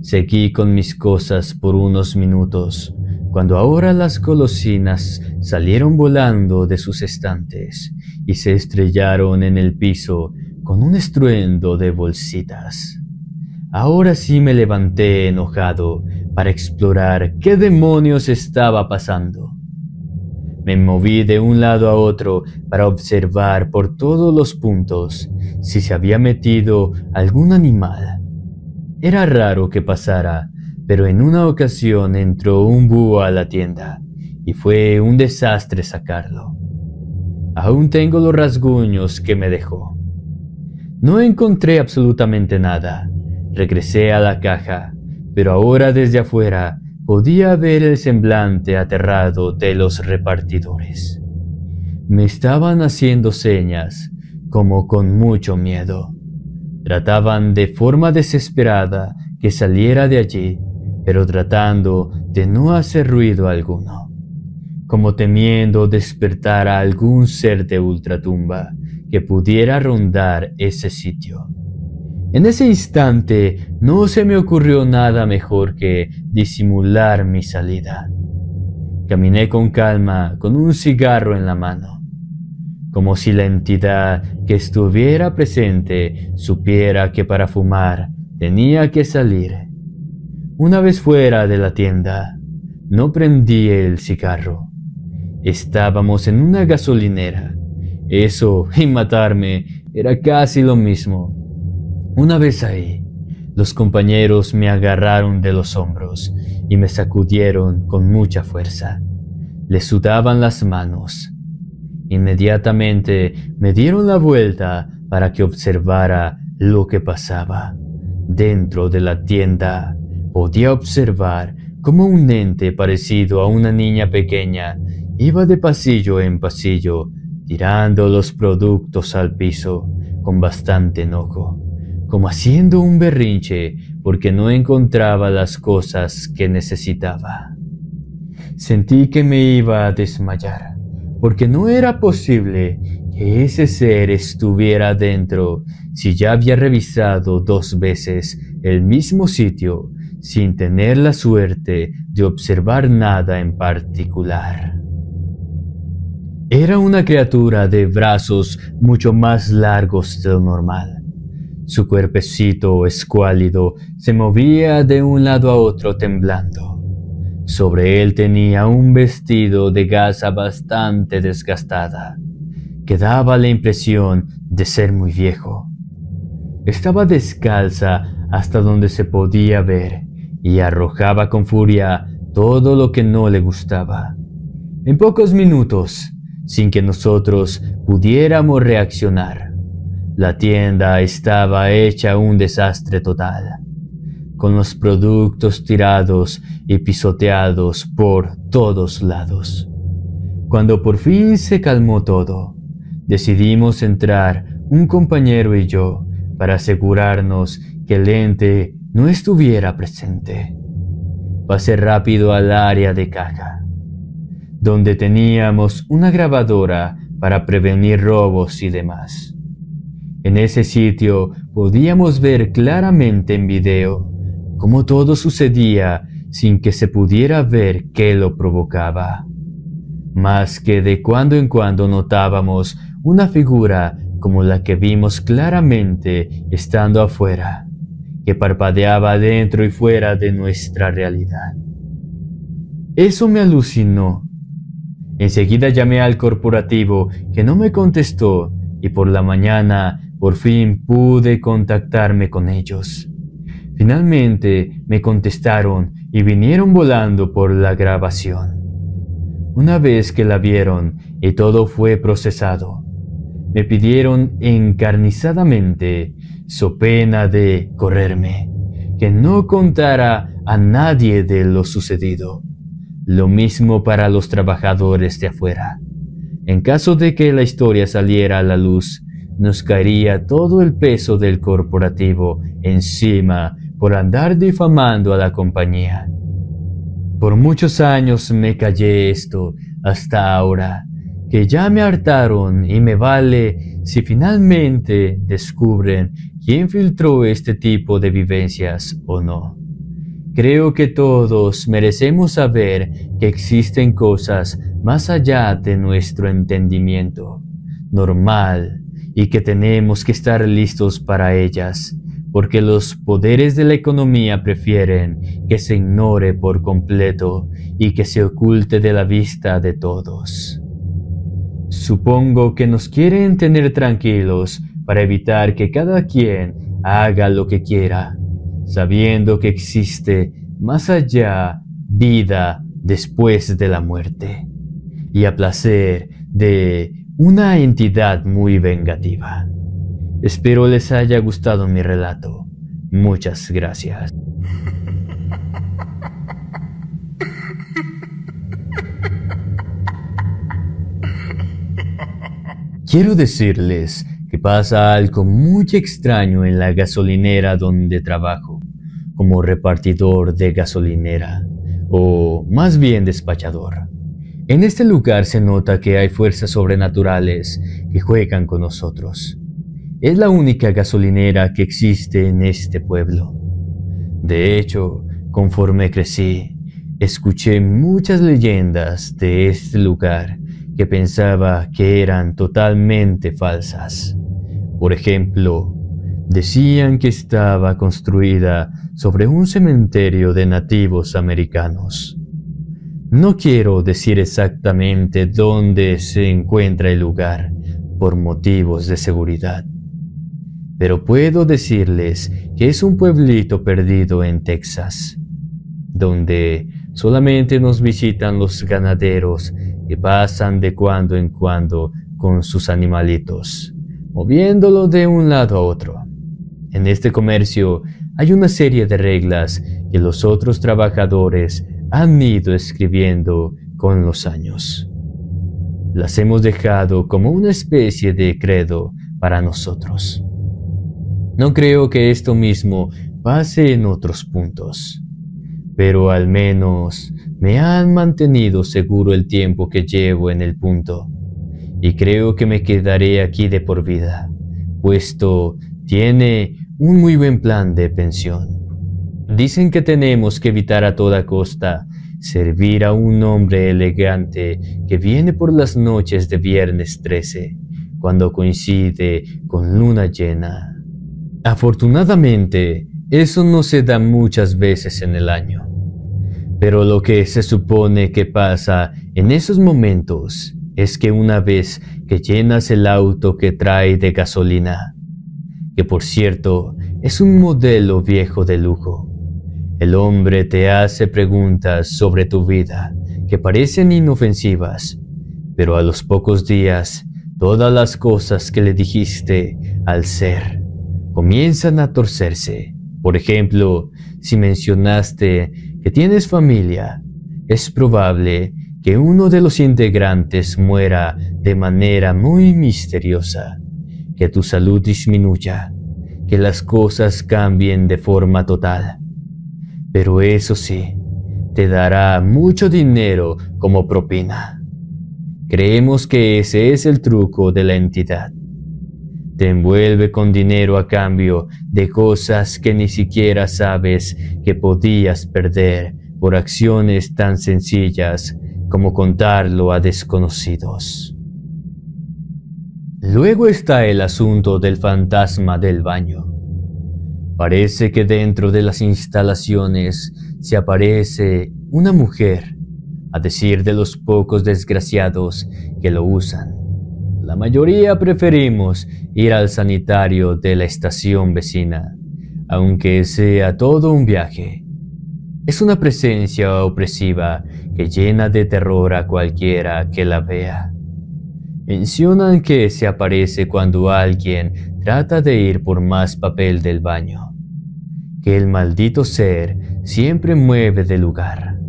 Seguí con mis cosas por unos minutos, cuando ahora las golosinas salieron volando de sus estantes y se estrellaron en el piso con un estruendo de bolsitas. Ahora sí me levanté enojado para explorar qué demonios estaba pasando. Me moví de un lado a otro para observar por todos los puntos si se había metido algún animal. Era raro que pasara, pero en una ocasión entró un búho a la tienda y fue un desastre sacarlo. Aún tengo los rasguños que me dejó. No encontré absolutamente nada. Regresé a la caja, pero ahora desde afuera podía ver el semblante aterrado de los repartidores. Me estaban haciendo señas, como con mucho miedo. Trataban de forma desesperada que saliera de allí, pero tratando de no hacer ruido alguno, como temiendo despertar a algún ser de ultratumba que pudiera rondar ese sitio. En ese instante no se me ocurrió nada mejor que disimular mi salida. Caminé con calma, con un cigarro en la mano, como si la entidad que estuviera presente supiera que para fumar tenía que salir. Una vez fuera de la tienda, no prendí el cigarro. Estábamos en una gasolinera. Eso y matarme era casi lo mismo. Una vez ahí, los compañeros me agarraron de los hombros y me sacudieron con mucha fuerza. Les sudaban las manos. Inmediatamente me dieron la vuelta para que observara lo que pasaba. Dentro de la tienda podía observar cómo un ente parecido a una niña pequeña iba de pasillo en pasillo, tirando los productos al piso con bastante enojo, como haciendo un berrinche porque no encontraba las cosas que necesitaba. Sentí que me iba a desmayar, porque no era posible que ese ser estuviera dentro si ya había revisado 2 veces el mismo sitio sin tener la suerte de observar nada en particular. Era una criatura de brazos mucho más largos de lo normal. Su cuerpecito escuálido se movía de un lado a otro temblando. Sobre él tenía un vestido de gasa bastante desgastada, que daba la impresión de ser muy viejo. Estaba descalza hasta donde se podía ver y arrojaba con furia todo lo que no le gustaba. En pocos minutos, sin que nosotros pudiéramos reaccionar, la tienda estaba hecha un desastre total, con los productos tirados y pisoteados por todos lados. Cuando por fin se calmó todo, decidimos entrar un compañero y yo para asegurarnos que el ente no estuviera presente. Pasé rápido al área de caja, donde teníamos una grabadora para prevenir robos y demás. En ese sitio podíamos ver claramente en video cómo todo sucedía sin que se pudiera ver qué lo provocaba. Más que de cuando en cuando notábamos una figura como la que vimos claramente estando afuera, que parpadeaba dentro y fuera de nuestra realidad. Eso me alucinó. Enseguida llamé al corporativo, que no me contestó, y por la mañana por fin pude contactarme con ellos. Finalmente me contestaron y vinieron volando por la grabación. Una vez que la vieron y todo fue procesado, me pidieron encarnizadamente, so pena de correrme, que no contara a nadie de lo sucedido. Lo mismo para los trabajadores de afuera. En caso de que la historia saliera a la luz, nos caería todo el peso del corporativo encima por andar difamando a la compañía. Por muchos años me callé esto hasta ahora, que ya me hartaron y me vale si finalmente descubren quién filtró este tipo de vivencias o no. Creo que todos merecemos saber que existen cosas más allá de nuestro entendimiento normal y que tenemos que estar listos para ellas, porque los poderes de la economía prefieren que se ignore por completo y que se oculte de la vista de todos. Supongo que nos quieren tener tranquilos para evitar que cada quien haga lo que quiera, sabiendo que existe más allá vida después de la muerte, y a placer de una entidad muy vengativa. Espero les haya gustado mi relato. Muchas gracias. Quiero decirles que pasa algo muy extraño en la gasolinera donde trabajo, como repartidor de gasolinera, o más bien despachador. En este lugar se nota que hay fuerzas sobrenaturales que juegan con nosotros. Es la única gasolinera que existe en este pueblo. De hecho, conforme crecí, escuché muchas leyendas de este lugar que pensaba que eran totalmente falsas. Por ejemplo, decían que estaba construida sobre un cementerio de nativos americanos. No quiero decir exactamente dónde se encuentra el lugar por motivos de seguridad, pero puedo decirles que es un pueblito perdido en Texas, donde solamente nos visitan los ganaderos que pasan de cuando en cuando con sus animalitos, moviéndolo de un lado a otro. En este comercio hay una serie de reglas que los otros trabajadores han ido escribiendo con los años. Las hemos dejado como una especie de credo para nosotros. No creo que esto mismo pase en otros puntos, pero al menos me han mantenido seguro el tiempo que llevo en el punto, y creo que me quedaré aquí de por vida, puesto tiene un muy buen plan de pensión. Dicen que tenemos que evitar a toda costa servir a un hombre elegante que viene por las noches de viernes 13, cuando coincide con luna llena. Afortunadamente, eso no se da muchas veces en el año. Pero lo que se supone que pasa en esos momentos es que una vez que llenas el auto que trae de gasolina, que por cierto es un modelo viejo de lujo, el hombre te hace preguntas sobre tu vida que parecen inofensivas, pero a los pocos días todas las cosas que le dijiste al ser comienzan a torcerse. Por ejemplo, si mencionaste que tienes familia, es probable que uno de los integrantes muera de manera muy misteriosa, que tu salud disminuya, que las cosas cambien de forma total. Pero eso sí, te dará mucho dinero como propina. Creemos que ese es el truco de la entidad. Te envuelve con dinero a cambio de cosas que ni siquiera sabes que podías perder por acciones tan sencillas como contarlo a desconocidos. Luego está el asunto del fantasma del baño. Parece que dentro de las instalaciones se aparece una mujer, a decir de los pocos desgraciados que lo usan. La mayoría preferimos ir al sanitario de la estación vecina, aunque sea todo un viaje. Es una presencia opresiva que llena de terror a cualquiera que la vea. Mencionan que se aparece cuando alguien trata de ir por más papel del baño, que el maldito ser siempre mueve de lugar.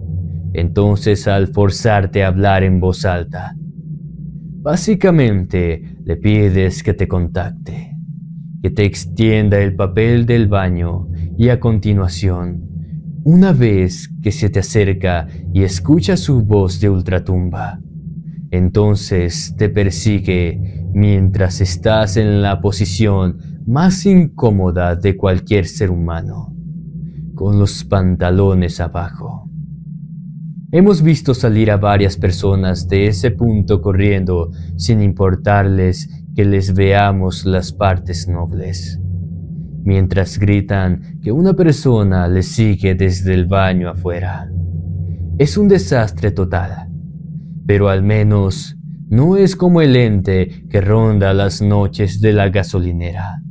Entonces, al forzarte a hablar en voz alta, básicamente le pides que te contacte, que te extienda el papel del baño y a continuación, una vez que se te acerca y escucha su voz de ultratumba, entonces te persigue mientras estás en la posición más incómoda de cualquier ser humano, con los pantalones abajo. Hemos visto salir a varias personas de ese punto corriendo sin importarles que les veamos las partes nobles, mientras gritan que una persona les sigue desde el baño afuera. Es un desastre total, pero al menos no es como el ente que ronda las noches de la gasolinera.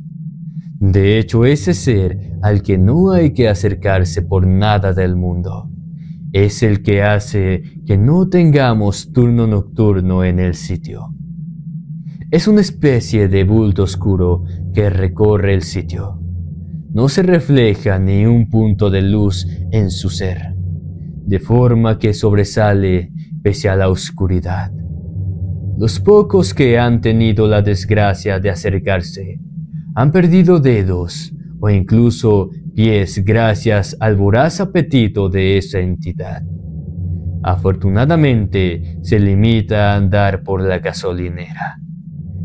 De hecho, ese ser al que no hay que acercarse por nada del mundo es el que hace que no tengamos turno nocturno en el sitio. Es una especie de bulto oscuro que recorre el sitio. No se refleja ni un punto de luz en su ser, de forma que sobresale pese a la oscuridad. Los pocos que han tenido la desgracia de acercarse han perdido dedos o incluso pies gracias al voraz apetito de esa entidad. Afortunadamente, se limita a andar por la gasolinera.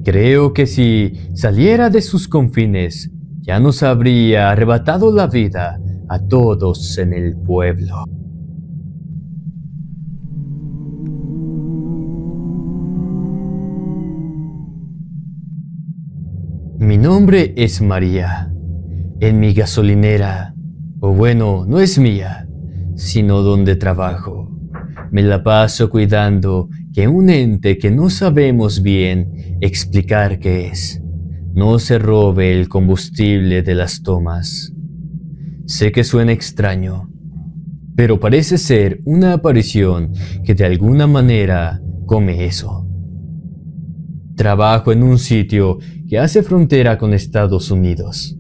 Creo que si saliera de sus confines, ya nos habría arrebatado la vida a todos en el pueblo. Mi nombre es María. En mi gasolinera, o bueno, no es mía, sino donde trabajo, me la paso cuidando que un ente que no sabemos bien explicar qué es, no se robe el combustible de las tomas. Sé que suena extraño, pero parece ser una aparición que de alguna manera come eso. Trabajo en un sitio que hace frontera con Estados Unidos.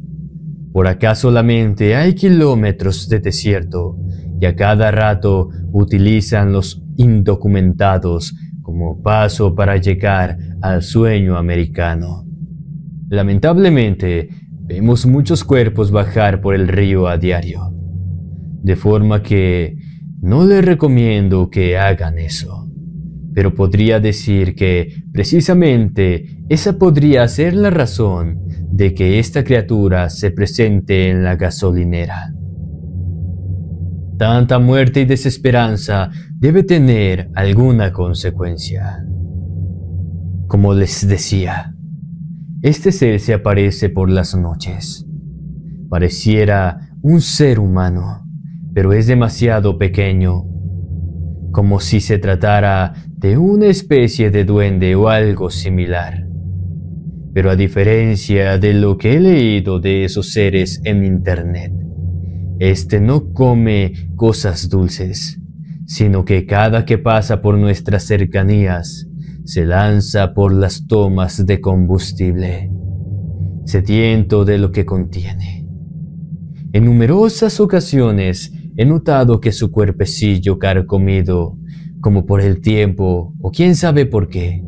Por acá solamente hay kilómetros de desierto y a cada rato utilizan los indocumentados como paso para llegar al sueño americano. Lamentablemente, vemos muchos cuerpos bajar por el río a diario, de forma que no les recomiendo que hagan eso. Pero podría decir que precisamente esa podría ser la razón de que esta criatura se presente en la gasolinera. Tanta muerte y desesperanza debe tener alguna consecuencia. Como les decía, este ser se aparece por las noches. Pareciera un ser humano, pero es demasiado pequeño, como si se tratara de una especie de duende o algo similar. Pero a diferencia de lo que he leído de esos seres en internet, este no come cosas dulces, sino que cada que pasa por nuestras cercanías, se lanza por las tomas de combustible, sediento de lo que contiene. En numerosas ocasiones he notado que su cuerpecillo carcomido, como por el tiempo o quién sabe por qué,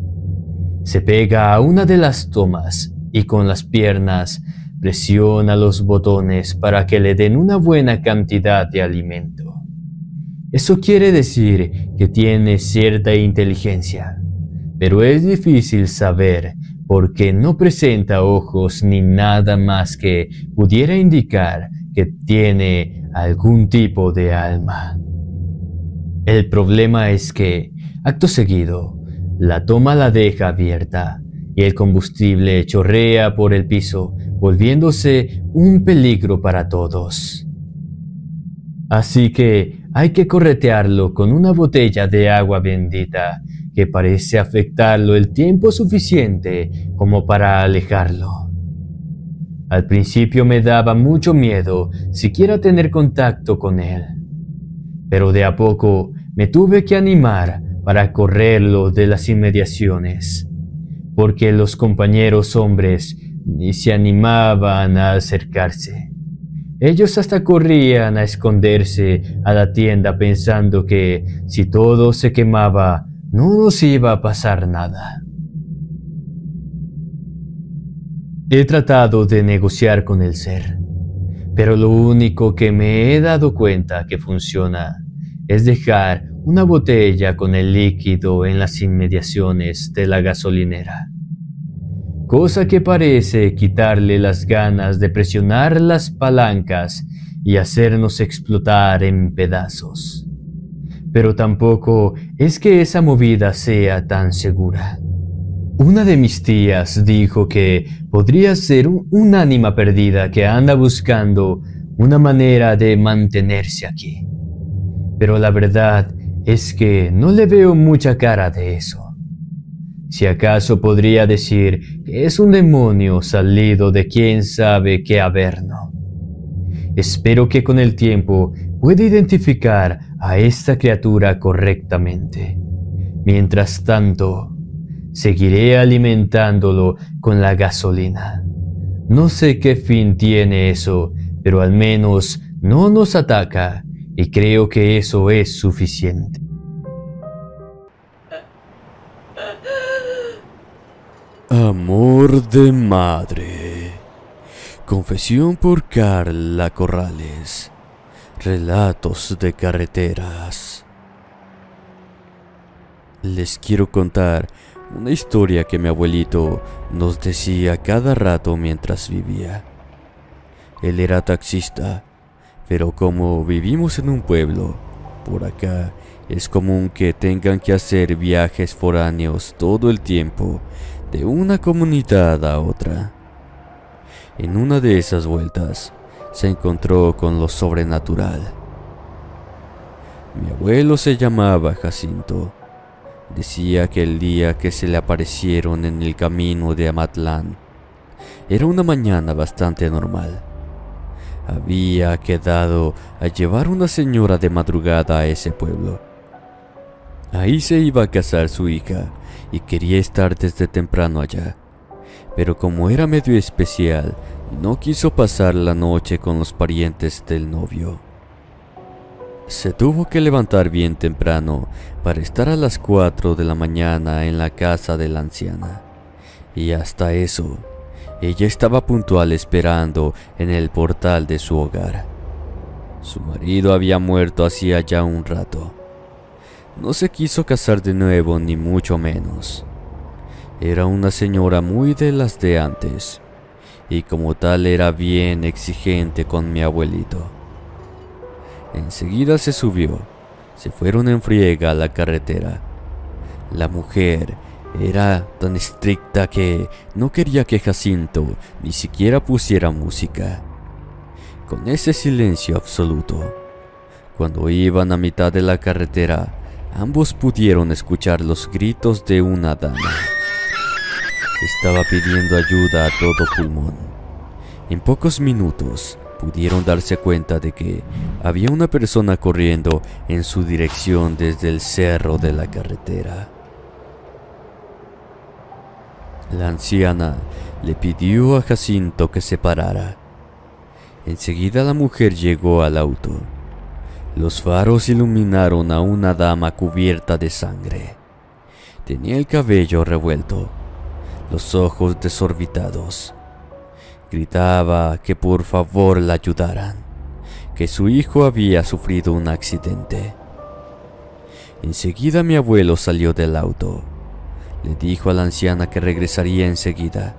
se pega a una de las tomas y con las piernas presiona los botones para que le den una buena cantidad de alimento. Eso quiere decir que tiene cierta inteligencia, pero es difícil saber porque no presenta ojos ni nada más que pudiera indicar que tiene algún tipo de alma. El problema es que, acto seguido, la toma la deja abierta y el combustible chorrea por el piso, volviéndose un peligro para todos. Así que hay que corretearlo con una botella de agua bendita que parece afectarlo el tiempo suficiente como para alejarlo. Al principio me daba mucho miedo siquiera tener contacto con él, pero de a poco me tuve que animar para correrlo de las inmediaciones. porque los compañeros hombres ni se animaban a acercarse. Ellos hasta corrían a esconderse a la tienda pensando que si todo se quemaba no nos iba a pasar nada. He tratado de negociar con el ser, pero lo único que me he dado cuenta que funciona es dejar una botella con el líquido en las inmediaciones de la gasolinera, cosa que parece quitarle las ganas de presionar las palancas y hacernos explotar en pedazos. Pero tampoco es que esa movida sea tan segura. Una de mis tías dijo que podría ser un ánima perdida que anda buscando una manera de mantenerse aquí. Pero la verdad es que no le veo mucha cara de eso. Si acaso podría decir que es un demonio salido de quién sabe qué averno. Espero que con el tiempo pueda identificar a esta criatura correctamente. Mientras tanto, seguiré alimentándolo con la gasolina. No sé qué fin tiene eso, pero al menos no nos ataca y creo que eso es suficiente. Amor de madre. Confesión por Carla Corrales. Relatos de carreteras. Les quiero contar una historia que mi abuelito nos decía cada rato mientras vivía. Él era taxista, pero como vivimos en un pueblo, por acá es común que tengan que hacer viajes foráneos todo el tiempo, de una comunidad a otra. En una de esas vueltas, se encontró con lo sobrenatural. Mi abuelo se llamaba Jacinto. Decía que el día que se le aparecieron en el camino de Amatlán, era una mañana bastante normal. Había quedado a llevar una señora de madrugada a ese pueblo. Ahí se iba a casar su hija y quería estar desde temprano allá. Pero como era medio especial, no quiso pasar la noche con los parientes del novio. Se tuvo que levantar bien temprano para estar a las 4 de la mañana en la casa de la anciana. Y hasta eso, ella estaba puntual esperando en el portal de su hogar. Su marido había muerto hacía ya un rato. No se quiso casar de nuevo ni mucho menos. Era una señora muy de las de antes, y como tal era bien exigente con mi abuelito. Enseguida se subió, se fueron en friega a la carretera. La mujer era tan estricta que no quería que Jacinto ni siquiera pusiera música. Con ese silencio absoluto, cuando iban a mitad de la carretera, ambos pudieron escuchar los gritos de una dama. Estaba pidiendo ayuda a todo pulmón. En pocos minutos pudieron darse cuenta de que había una persona corriendo en su dirección desde el cerro de la carretera. La anciana le pidió a Jacinto que se parara. Enseguida la mujer llegó al auto. Los faros iluminaron a una dama cubierta de sangre. Tenía el cabello revuelto, los ojos desorbitados. Gritaba que por favor la ayudaran, que su hijo había sufrido un accidente. Enseguida mi abuelo salió del auto. Le dijo a la anciana que regresaría enseguida,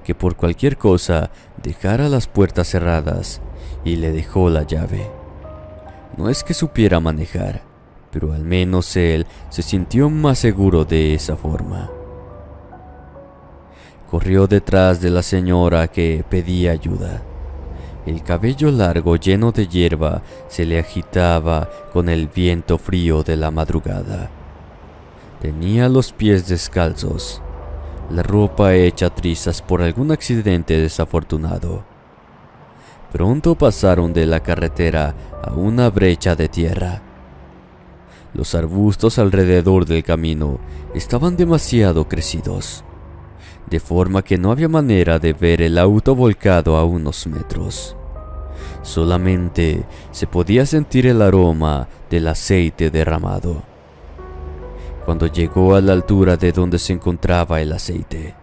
que por cualquier cosa dejara las puertas cerradas, y le dejó la llave. No es que supiera manejar, pero al menos él se sintió más seguro de esa forma. Corrió detrás de la señora que pedía ayuda. El cabello largo lleno de hierba se le agitaba con el viento frío de la madrugada. Tenía los pies descalzos, la ropa hecha trizas por algún accidente desafortunado. Pronto pasaron de la carretera a una brecha de tierra. Los arbustos alrededor del camino estaban demasiado crecidos. de forma que no había manera de ver el auto volcado a unos metros. Solamente se podía sentir el aroma del aceite derramado. Cuando llegó a la altura de donde se encontraba el aceite,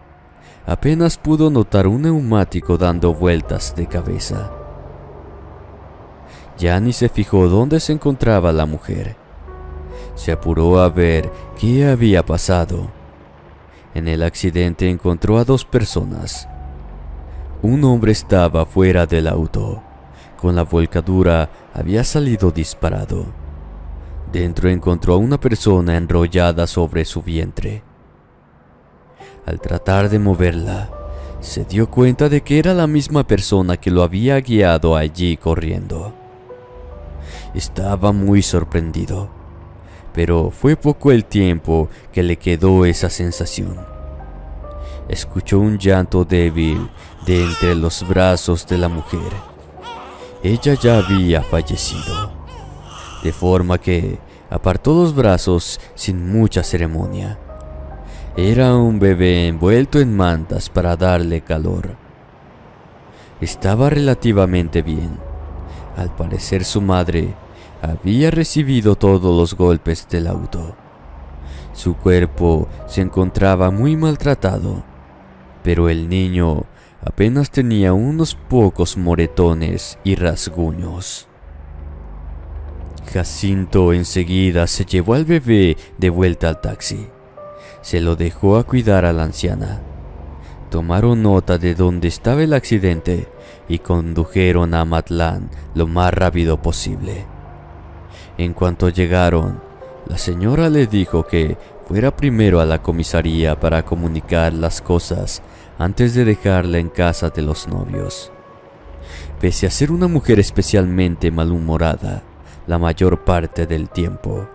apenas pudo notar un neumático dando vueltas de cabeza. Ya ni se fijó dónde se encontraba la mujer. Se apuró a ver qué había pasado. En el accidente encontró a dos personas. Un hombre estaba fuera del auto. Con la volcadura había salido disparado. Dentro encontró a una persona enrollada sobre su vientre. Al tratar de moverla, se dio cuenta de que era la misma persona que lo había guiado allí corriendo. Estaba muy sorprendido, pero fue poco el tiempo que le quedó esa sensación. Escuchó un llanto débil de entre los brazos de la mujer. Ella ya había fallecido, de forma que apartó los brazos sin mucha ceremonia. Era un bebé envuelto en mantas para darle calor. Estaba relativamente bien. Al parecer su madre había recibido todos los golpes del auto. Su cuerpo se encontraba muy maltratado, pero el niño apenas tenía unos pocos moretones y rasguños. Jacinto enseguida se llevó al bebé de vuelta al taxi. Se lo dejó a cuidar a la anciana. Tomaron nota de dónde estaba el accidente y condujeron a Matlán lo más rápido posible. En cuanto llegaron, la señora le dijo que fuera primero a la comisaría para comunicar las cosas antes de dejarla en casa de los novios. Pese a ser una mujer especialmente malhumorada la mayor parte del tiempo,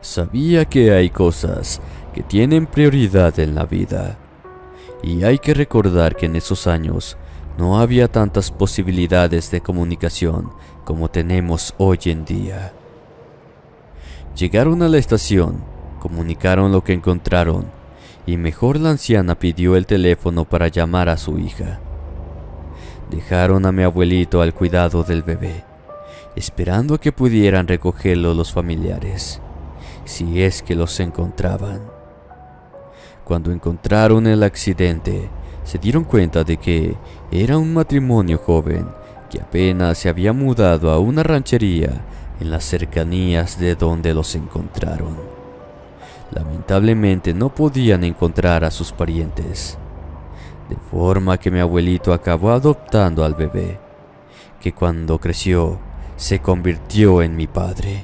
sabía que hay cosas que tienen prioridad en la vida, y hay que recordar que en esos años no había tantas posibilidades de comunicación como tenemos hoy en día. Llegaron a la estación, comunicaron lo que encontraron, y mejor la anciana pidió el teléfono para llamar a su hija. Dejaron a mi abuelito al cuidado del bebé, esperando a que pudieran recogerlo los familiares, si es que los encontraban. Cuando encontraron el accidente, se dieron cuenta de que era un matrimonio joven que apenas se había mudado a una ranchería en las cercanías de donde los encontraron. Lamentablemente no podían encontrar a sus parientes, de forma que mi abuelito acabó adoptando al bebé, que cuando creció se convirtió en mi padre.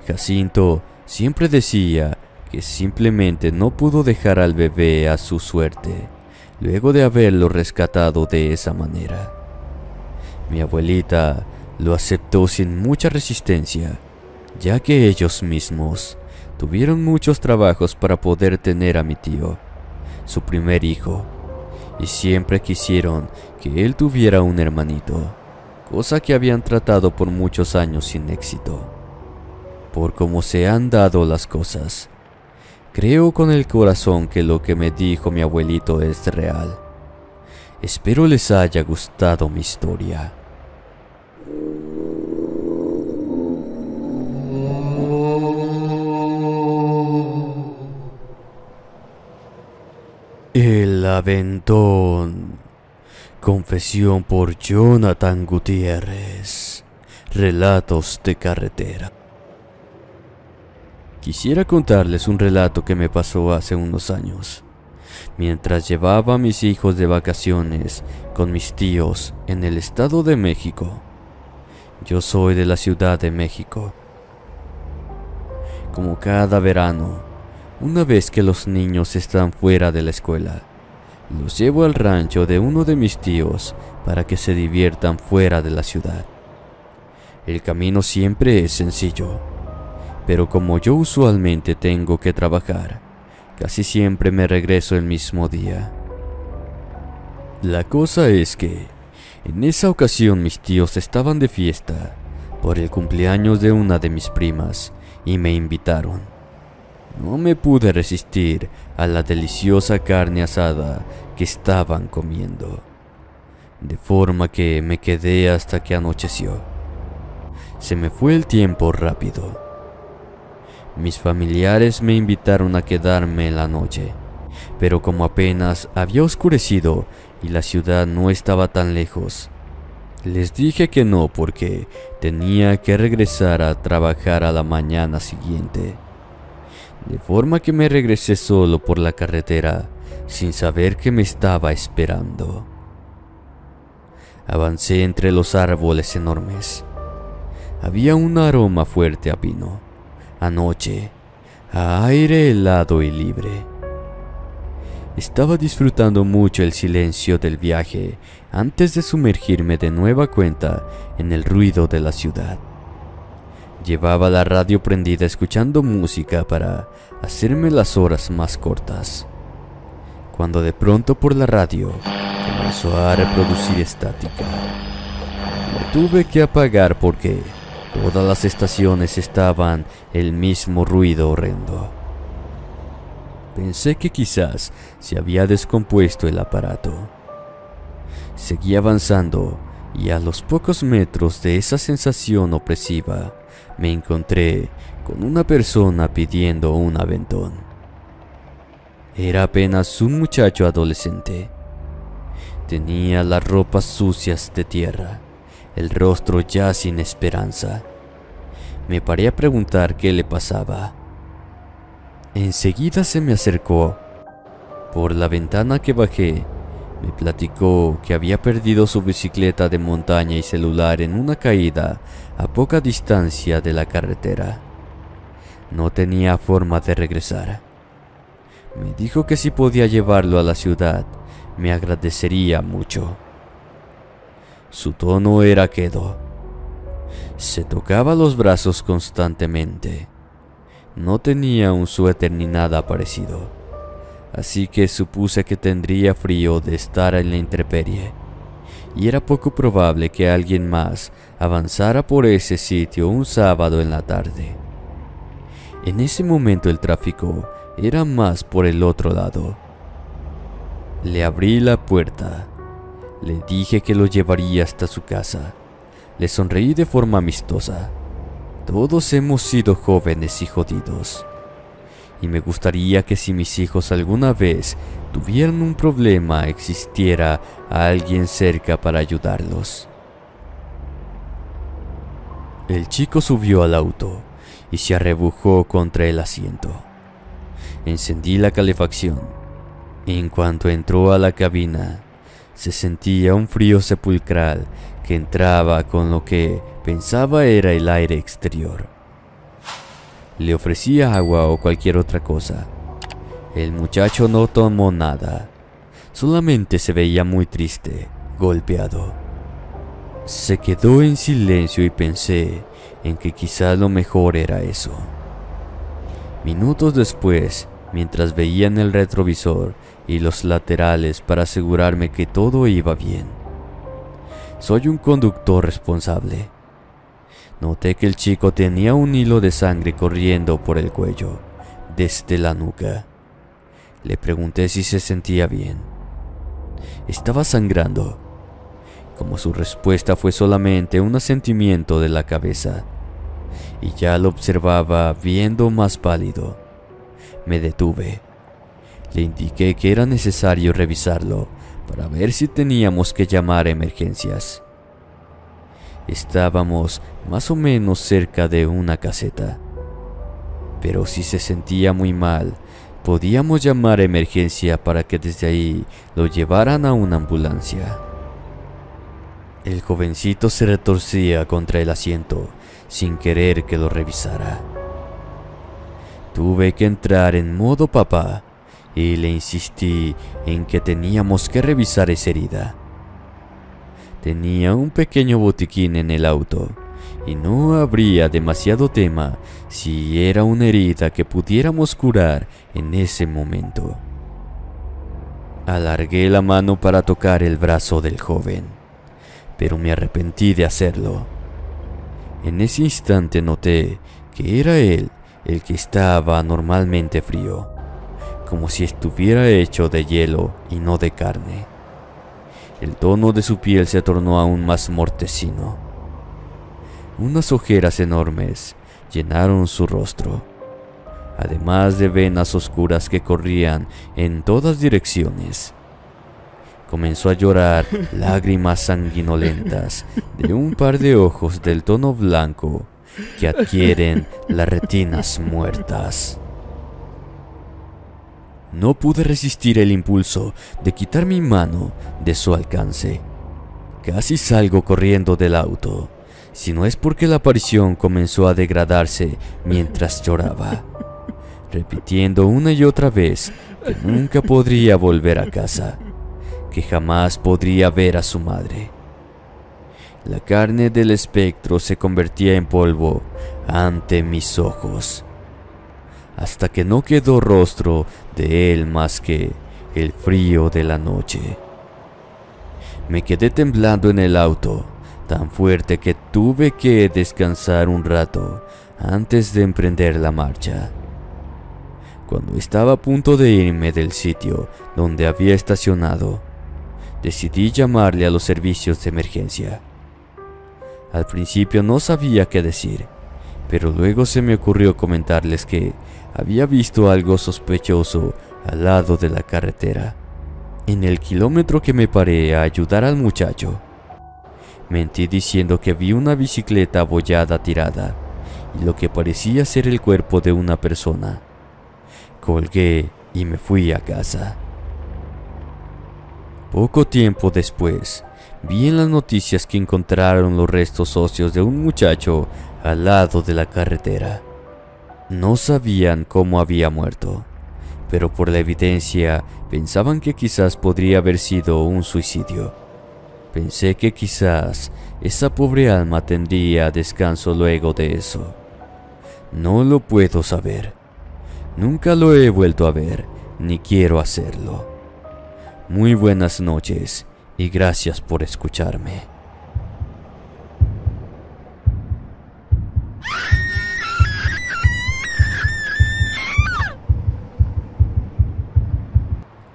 Jacinto siempre decía que simplemente no pudo dejar al bebé a su suerte, luego de haberlo rescatado de esa manera. Mi abuelita lo aceptó sin mucha resistencia, ya que ellos mismos tuvieron muchos trabajos para poder tener a mi tío, su primer hijo, y siempre quisieron que él tuviera un hermanito, cosa que habían tratado por muchos años sin éxito. Por cómo se han dado las cosas, creo con el corazón que lo que me dijo mi abuelito es real. Espero les haya gustado mi historia. El aventón. Confesión por Jonathan Gutiérrez. Relatos de carretera. Quisiera contarles un relato que me pasó hace unos años, mientras llevaba a mis hijos de vacaciones con mis tíos en el Estado de México. Yo soy de la Ciudad de México. Como cada verano, una vez que los niños están fuera de la escuela, los llevo al rancho de uno de mis tíos para que se diviertan fuera de la ciudad. El camino siempre es sencillo, pero como yo usualmente tengo que trabajar, casi siempre me regreso el mismo día. La cosa es que, en esa ocasión mis tíos estaban de fiesta por el cumpleaños de una de mis primas y me invitaron. No me pude resistir a la deliciosa carne asada que estaban comiendo, de forma que me quedé hasta que anocheció. Se me fue el tiempo rápido. Mis familiares me invitaron a quedarme en la noche, pero como apenas había oscurecido y la ciudad no estaba tan lejos, les dije que no porque tenía que regresar a trabajar a la mañana siguiente. De forma que me regresé solo por la carretera, sin saber que me estaba esperando. Avancé entre los árboles enormes. Había un aroma fuerte a pino, a noche, a aire helado y libre. Estaba disfrutando mucho el silencio del viaje antes de sumergirme de nueva cuenta en el ruido de la ciudad. Llevaba la radio prendida escuchando música para hacerme las horas más cortas, cuando de pronto por la radio comenzó a reproducir estática. Lo tuve que apagar porque todas las estaciones estaban el mismo ruido horrendo. Pensé que quizás se había descompuesto el aparato. Seguí avanzando y a los pocos metros de esa sensación opresiva me encontré con una persona pidiendo un aventón. Era apenas un muchacho adolescente. Tenía las ropas sucias de tierra, el rostro ya sin esperanza. Me paré a preguntar qué le pasaba. Enseguida se me acercó. Por la ventana que bajé, me platicó que había perdido su bicicleta de montaña y celular en una caída a poca distancia de la carretera. No tenía forma de regresar. Me dijo que si podía llevarlo a la ciudad, me agradecería mucho. Su tono era quedo. Se tocaba los brazos constantemente. No tenía un suéter ni nada parecido, así que supuse que tendría frío de estar en la intemperie, y era poco probable que alguien más avanzara por ese sitio un sábado en la tarde. En ese momento el tráfico era más por el otro lado. Le abrí la puerta, le dije que lo llevaría hasta su casa, le sonreí de forma amistosa. Todos hemos sido jóvenes y jodidos, y me gustaría que si mis hijos alguna vez tuvieran un problema existiera alguien cerca para ayudarlos. El chico subió al auto y se arrebujó contra el asiento. Encendí la calefacción. En cuanto entró a la cabina, se sentía un frío sepulcral que entraba con lo que pensaba era el aire exterior. Le ofrecí agua o cualquier otra cosa. El muchacho no tomó nada. Solamente se veía muy triste, golpeado. Se quedó en silencio y pensé en que quizá lo mejor era eso. Minutos después, mientras veía en el retrovisor y los laterales para asegurarme que todo iba bien. Soy un conductor responsable. Noté que el chico tenía un hilo de sangre corriendo por el cuello, desde la nuca. Le pregunté si se sentía bien. Estaba sangrando. Como su respuesta fue solamente un asentimiento de la cabeza, y ya lo observaba viendo más pálido, me detuve. Le indiqué que era necesario revisarlo para ver si teníamos que llamar a emergencias. Estábamos más o menos cerca de una caseta, pero si se sentía muy mal, podíamos llamar a emergencia para que desde ahí lo llevaran a una ambulancia. El jovencito se retorcía contra el asiento sin querer que lo revisara. Tuve que entrar en modo papá y le insistí en que teníamos que revisar esa herida. Tenía un pequeño botiquín en el auto y no habría demasiado tema si era una herida que pudiéramos curar en ese momento. Alargué la mano para tocar el brazo del joven, pero me arrepentí de hacerlo. En ese instante noté que era él el que estaba anormalmente frío, como si estuviera hecho de hielo y no de carne. El tono de su piel se tornó aún más mortecino. Unas ojeras enormes llenaron su rostro, además de venas oscuras que corrían en todas direcciones. Comenzó a llorar lágrimas sanguinolentas de un par de ojos del tono blanco que adquieren las retinas muertas. No pude resistir el impulso de quitar mi mano de su alcance. Casi salgo corriendo del auto, si no es porque la aparición comenzó a degradarse mientras lloraba, repitiendo una y otra vez que nunca podría volver a casa, que jamás podría ver a su madre. La carne del espectro se convertía en polvo ante mis ojos, hasta que no quedó rostro de él más que el frío de la noche. Me quedé temblando en el auto, tan fuerte que tuve que descansar un rato antes de emprender la marcha. Cuando estaba a punto de irme del sitio donde había estacionado, decidí llamarle a los servicios de emergencia. Al principio no sabía qué decir, pero luego se me ocurrió comentarles que había visto algo sospechoso al lado de la carretera, en el kilómetro que me paré a ayudar al muchacho. Mentí diciendo que vi una bicicleta abollada tirada y lo que parecía ser el cuerpo de una persona. Colgué y me fui a casa. Poco tiempo después, vi en las noticias que encontraron los restos óseos de un muchacho al lado de la carretera. No sabían cómo había muerto, pero por la evidencia pensaban que quizás podría haber sido un suicidio. Pensé que quizás esa pobre alma tendría descanso luego de eso. No lo puedo saber. Nunca lo he vuelto a ver, ni quiero hacerlo. Muy buenas noches y gracias por escucharme.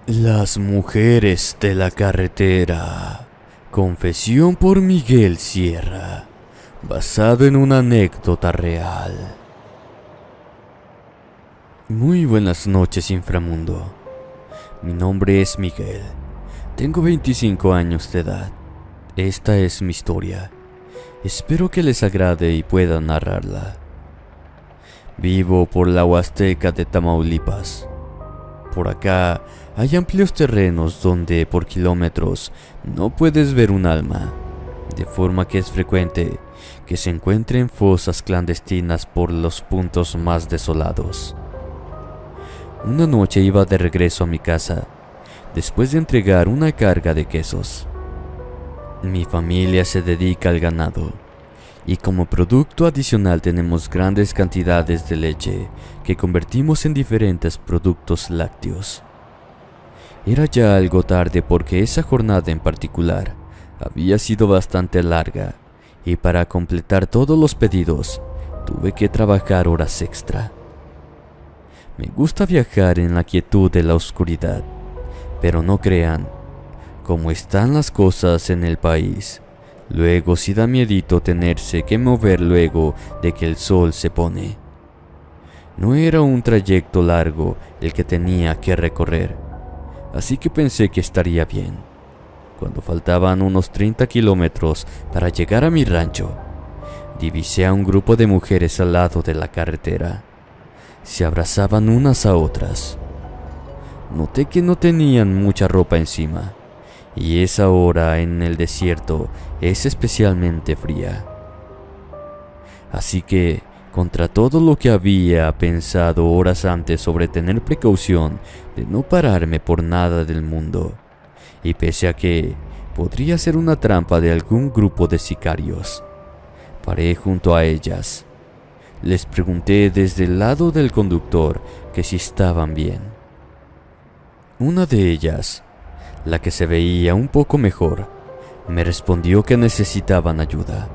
Las mujeres de la carretera. Confesión por Miguel Sierra, basado en una anécdota real. Muy buenas noches, inframundo. Mi nombre es Miguel. Tengo 25 años de edad. Esta es mi historia. Espero que les agrade y pueda narrarla. Vivo por la Huasteca de Tamaulipas. Por acá hay amplios terrenos donde por kilómetros no puedes ver un alma, de forma que es frecuente que se encuentren fosas clandestinas por los puntos más desolados. Una noche iba de regreso a mi casa, después de entregar una carga de quesos. Mi familia se dedica al ganado, y como producto adicional tenemos grandes cantidades de leche que convertimos en diferentes productos lácteos. Era ya algo tarde porque esa jornada en particular había sido bastante larga, y para completar todos los pedidos tuve que trabajar horas extra. Me gusta viajar en la quietud de la oscuridad, pero no crean, como están las cosas en el país, luego sí da miedito tenerse que mover luego de que el sol se pone. No era un trayecto largo el que tenía que recorrer, así que pensé que estaría bien. Cuando faltaban unos 30 kilómetros para llegar a mi rancho, divisé a un grupo de mujeres al lado de la carretera. Se abrazaban unas a otras. Noté que no tenían mucha ropa encima, y esa hora en el desierto es especialmente fría. Así que, contra todo lo que había pensado horas antes sobre tener precaución de no pararme por nada del mundo, y pese a que podría ser una trampa de algún grupo de sicarios, paré junto a ellas. Les pregunté desde el lado del conductor que si estaban bien. Una de ellas, la que se veía un poco mejor, me respondió que necesitaban ayuda.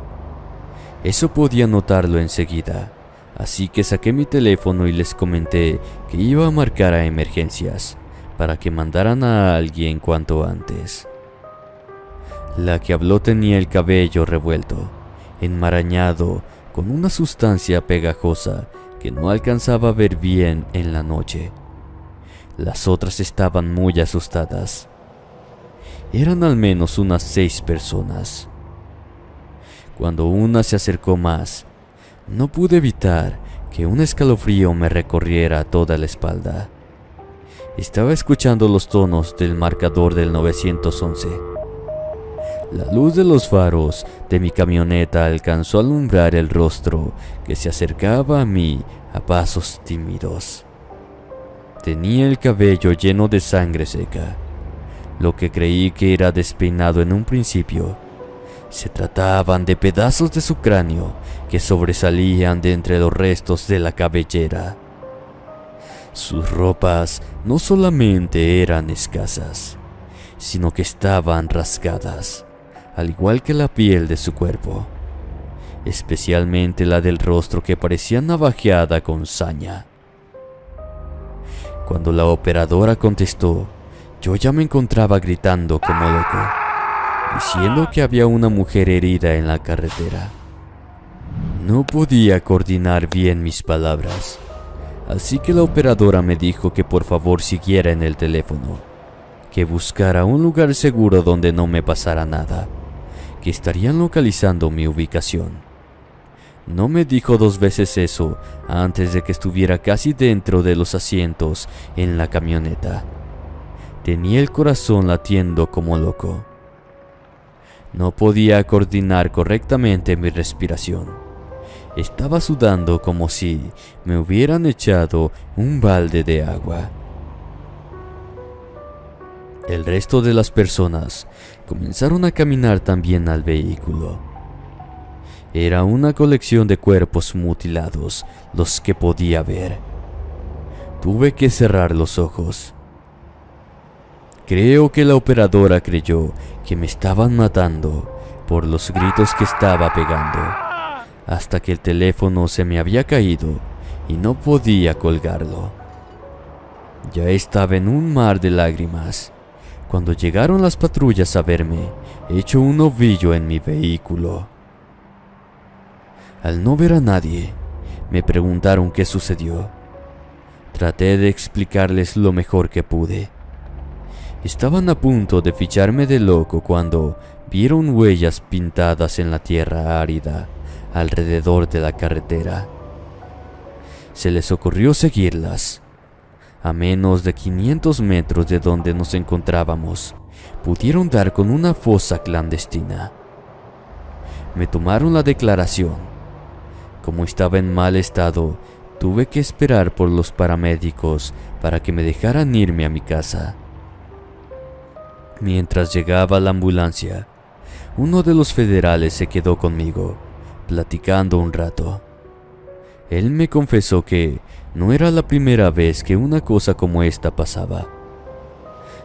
Eso podía notarlo enseguida, Así que saqué mi teléfono y les comenté que iba a marcar a emergencias para que mandaran a alguien cuanto antes. La que habló tenía el cabello revuelto, enmarañado con una sustancia pegajosa que no alcanzaba a ver bien en la noche. Las otras estaban muy asustadas. Eran al menos unas 6 personas. Cuando una se acercó más, no pude evitar que un escalofrío me recorriera toda la espalda. Estaba escuchando los tonos del marcador del 911. La luz de los faros de mi camioneta alcanzó a alumbrar el rostro que se acercaba a mí a pasos tímidos. Tenía el cabello lleno de sangre seca. Lo que creí que era despeinado en un principio, se trataban de pedazos de su cráneo que sobresalían de entre los restos de la cabellera. Sus ropas no solamente eran escasas, sino que estaban rasgadas, al igual que la piel de su cuerpo, especialmente la del rostro que parecía navajeada con saña. Cuando la operadora contestó, yo ya me encontraba gritando como loco, diciendo que había una mujer herida en la carretera. No podía coordinar bien mis palabras, así que la operadora me dijo que por favor siguiera en el teléfono, que buscara un lugar seguro donde no me pasara nada, que estarían localizando mi ubicación. No me dijo 2 veces eso antes de que estuviera casi dentro de los asientos en la camioneta. Tenía el corazón latiendo como loco. No podía coordinar correctamente mi respiración. Estaba sudando como si me hubieran echado un balde de agua. El resto de las personas comenzaron a caminar también al vehículo. Era una colección de cuerpos mutilados los que podía ver. Tuve que cerrar los ojos. Creo que la operadora creyó que me estaban matando por los gritos que estaba pegando, hasta que el teléfono se me había caído y no podía colgarlo. Ya estaba en un mar de lágrimas cuando llegaron las patrullas a verme hecho un ovillo en mi vehículo. Al no ver a nadie, me preguntaron qué sucedió. Traté de explicarles lo mejor que pude. Estaban a punto de ficharme de loco cuando vieron huellas pintadas en la tierra árida alrededor de la carretera. Se les ocurrió seguirlas. A menos de 500 metros de donde nos encontrábamos, pudieron dar con una fosa clandestina. Me tomaron la declaración. Como estaba en mal estado, tuve que esperar por los paramédicos para que me dejaran irme a mi casa. Mientras llegaba la ambulancia, uno de los federales se quedó conmigo, platicando un rato. Él me confesó que no era la primera vez que una cosa como esta pasaba,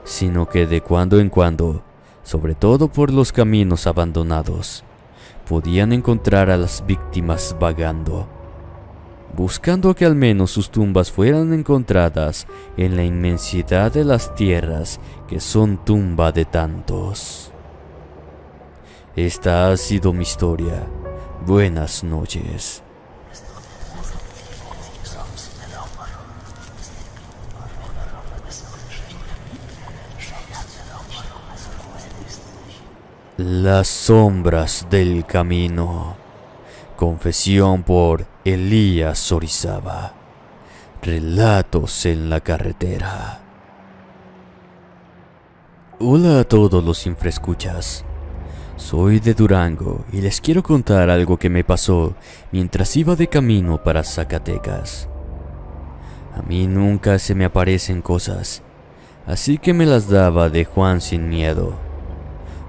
sino que de cuando en cuando, sobre todo por los caminos abandonados, podían encontrar a las víctimas vagando, buscando que al menos sus tumbas fueran encontradas en la inmensidad de las tierras que son tumba de tantos. Esta ha sido mi historia. Buenas noches. Las sombras del camino. Confesión por Elías Orizaba. Relatos en la carretera. Hola a todos los infraescuchas. Soy de Durango y les quiero contar algo que me pasó mientras iba de camino para Zacatecas. A mí nunca se me aparecen cosas, así que me las daba de Juan sin miedo.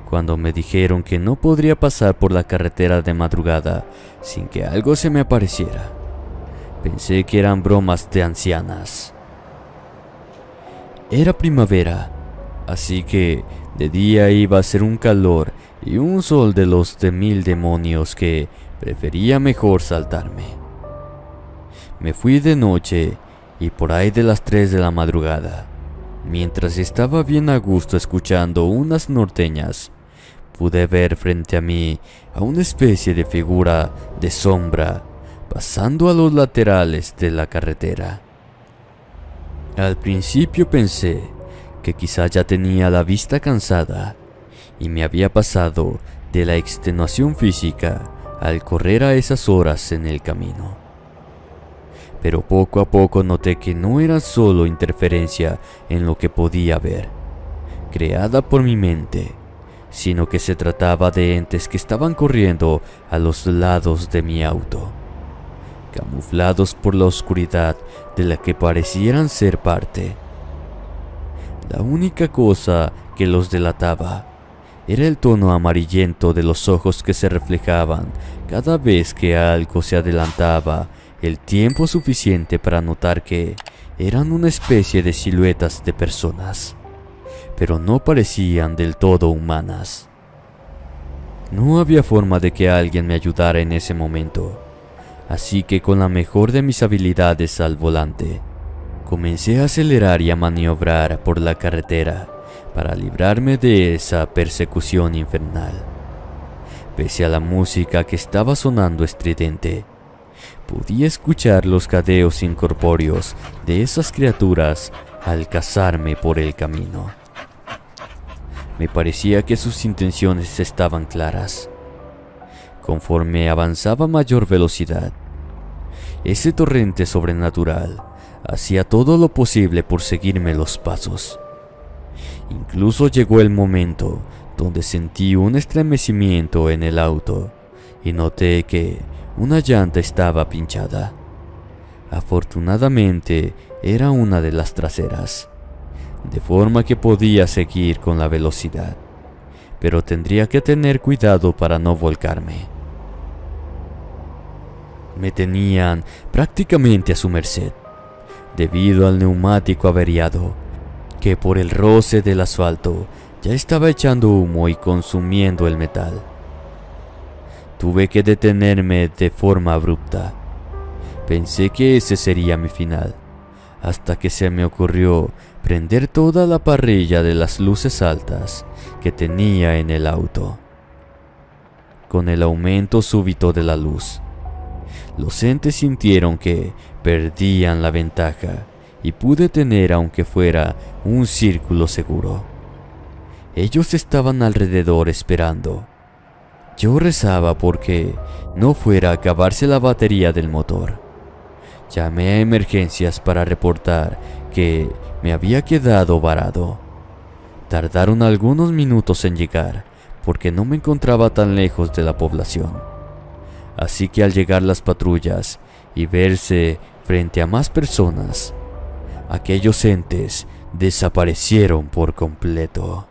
Cuando me dijeron que no podría pasar por la carretera de madrugada sin que algo se me apareciera, pensé que eran bromas de ancianas. Era primavera, así que de día iba a ser un calor y un sol de los de 1000 demonios que prefería mejor saltarme. Me fui de noche y por ahí de las 3 de la madrugada, mientras estaba bien a gusto escuchando unas norteñas, pude ver frente a mí a una especie de figura de sombra pasando a los laterales de la carretera. Al principio pensé que quizá ya tenía la vista cansada y me había pasado de la extenuación física al correr a esas horas en el camino. Pero poco a poco noté que no era solo interferencia en lo que podía ver, creada por mi mente, sino que se trataba de entes que estaban corriendo a los lados de mi auto, camuflados por la oscuridad de la que parecieran ser parte. La única cosa que los delataba era el tono amarillento de los ojos que se reflejaban cada vez que algo se adelantaba el tiempo suficiente para notar que eran una especie de siluetas de personas, pero no parecían del todo humanas. No había forma de que alguien me ayudara en ese momento, así que con la mejor de mis habilidades al volante, comencé a acelerar y a maniobrar por la carretera para librarme de esa persecución infernal. Pese a la música que estaba sonando estridente, podía escuchar los jadeos incorpóreos de esas criaturas al cazarme por el camino. Me parecía que sus intenciones estaban claras. Conforme avanzaba a mayor velocidad, ese torrente sobrenatural hacía todo lo posible por seguirme los pasos. Incluso llegó el momento donde sentí un estremecimiento en el auto y noté que una llanta estaba pinchada. Afortunadamente era una de las traseras, de forma que podía seguir con la velocidad, pero tendría que tener cuidado para no volcarme. Me tenían prácticamente a su merced, debido al neumático averiado, que por el roce del asfalto ya estaba echando humo y consumiendo el metal. Tuve que detenerme de forma abrupta. Pensé que ese sería mi final, hasta que se me ocurrió prender toda la parrilla de las luces altas que tenía en el auto. Con el aumento súbito de la luz, los entes sintieron que perdían la ventaja y pude tener aunque fuera un círculo seguro. Ellos estaban alrededor esperando. Yo rezaba porque no fuera a acabarse la batería del motor. Llamé a emergencias para reportar que me había quedado varado. Tardaron algunos minutos en llegar porque no me encontraba tan lejos de la población. Así que al llegar las patrullas y verse frente a más personas, aquellos entes desaparecieron por completo.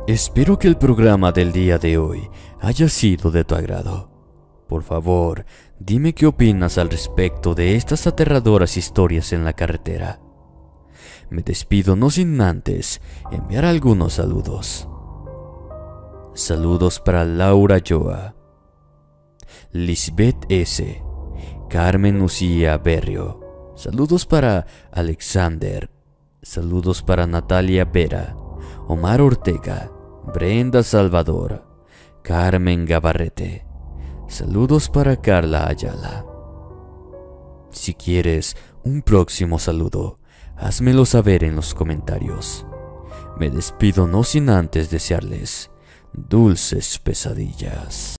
Espero que el programa del día de hoy haya sido de tu agrado. Por favor, dime qué opinas al respecto de estas aterradoras historias en la carretera. Me despido no sin antes enviar algunos saludos. Saludos para Laura Joa, Lisbeth S., Carmen Lucía Berrio. Saludos para Alexander. Saludos para Natalia Vera, Omar Ortega, Brenda Salvador, Carmen Gabarrete. Saludos para Carla Ayala. Si quieres un próximo saludo, házmelo saber en los comentarios. Me despido no sin antes desearles dulces pesadillas.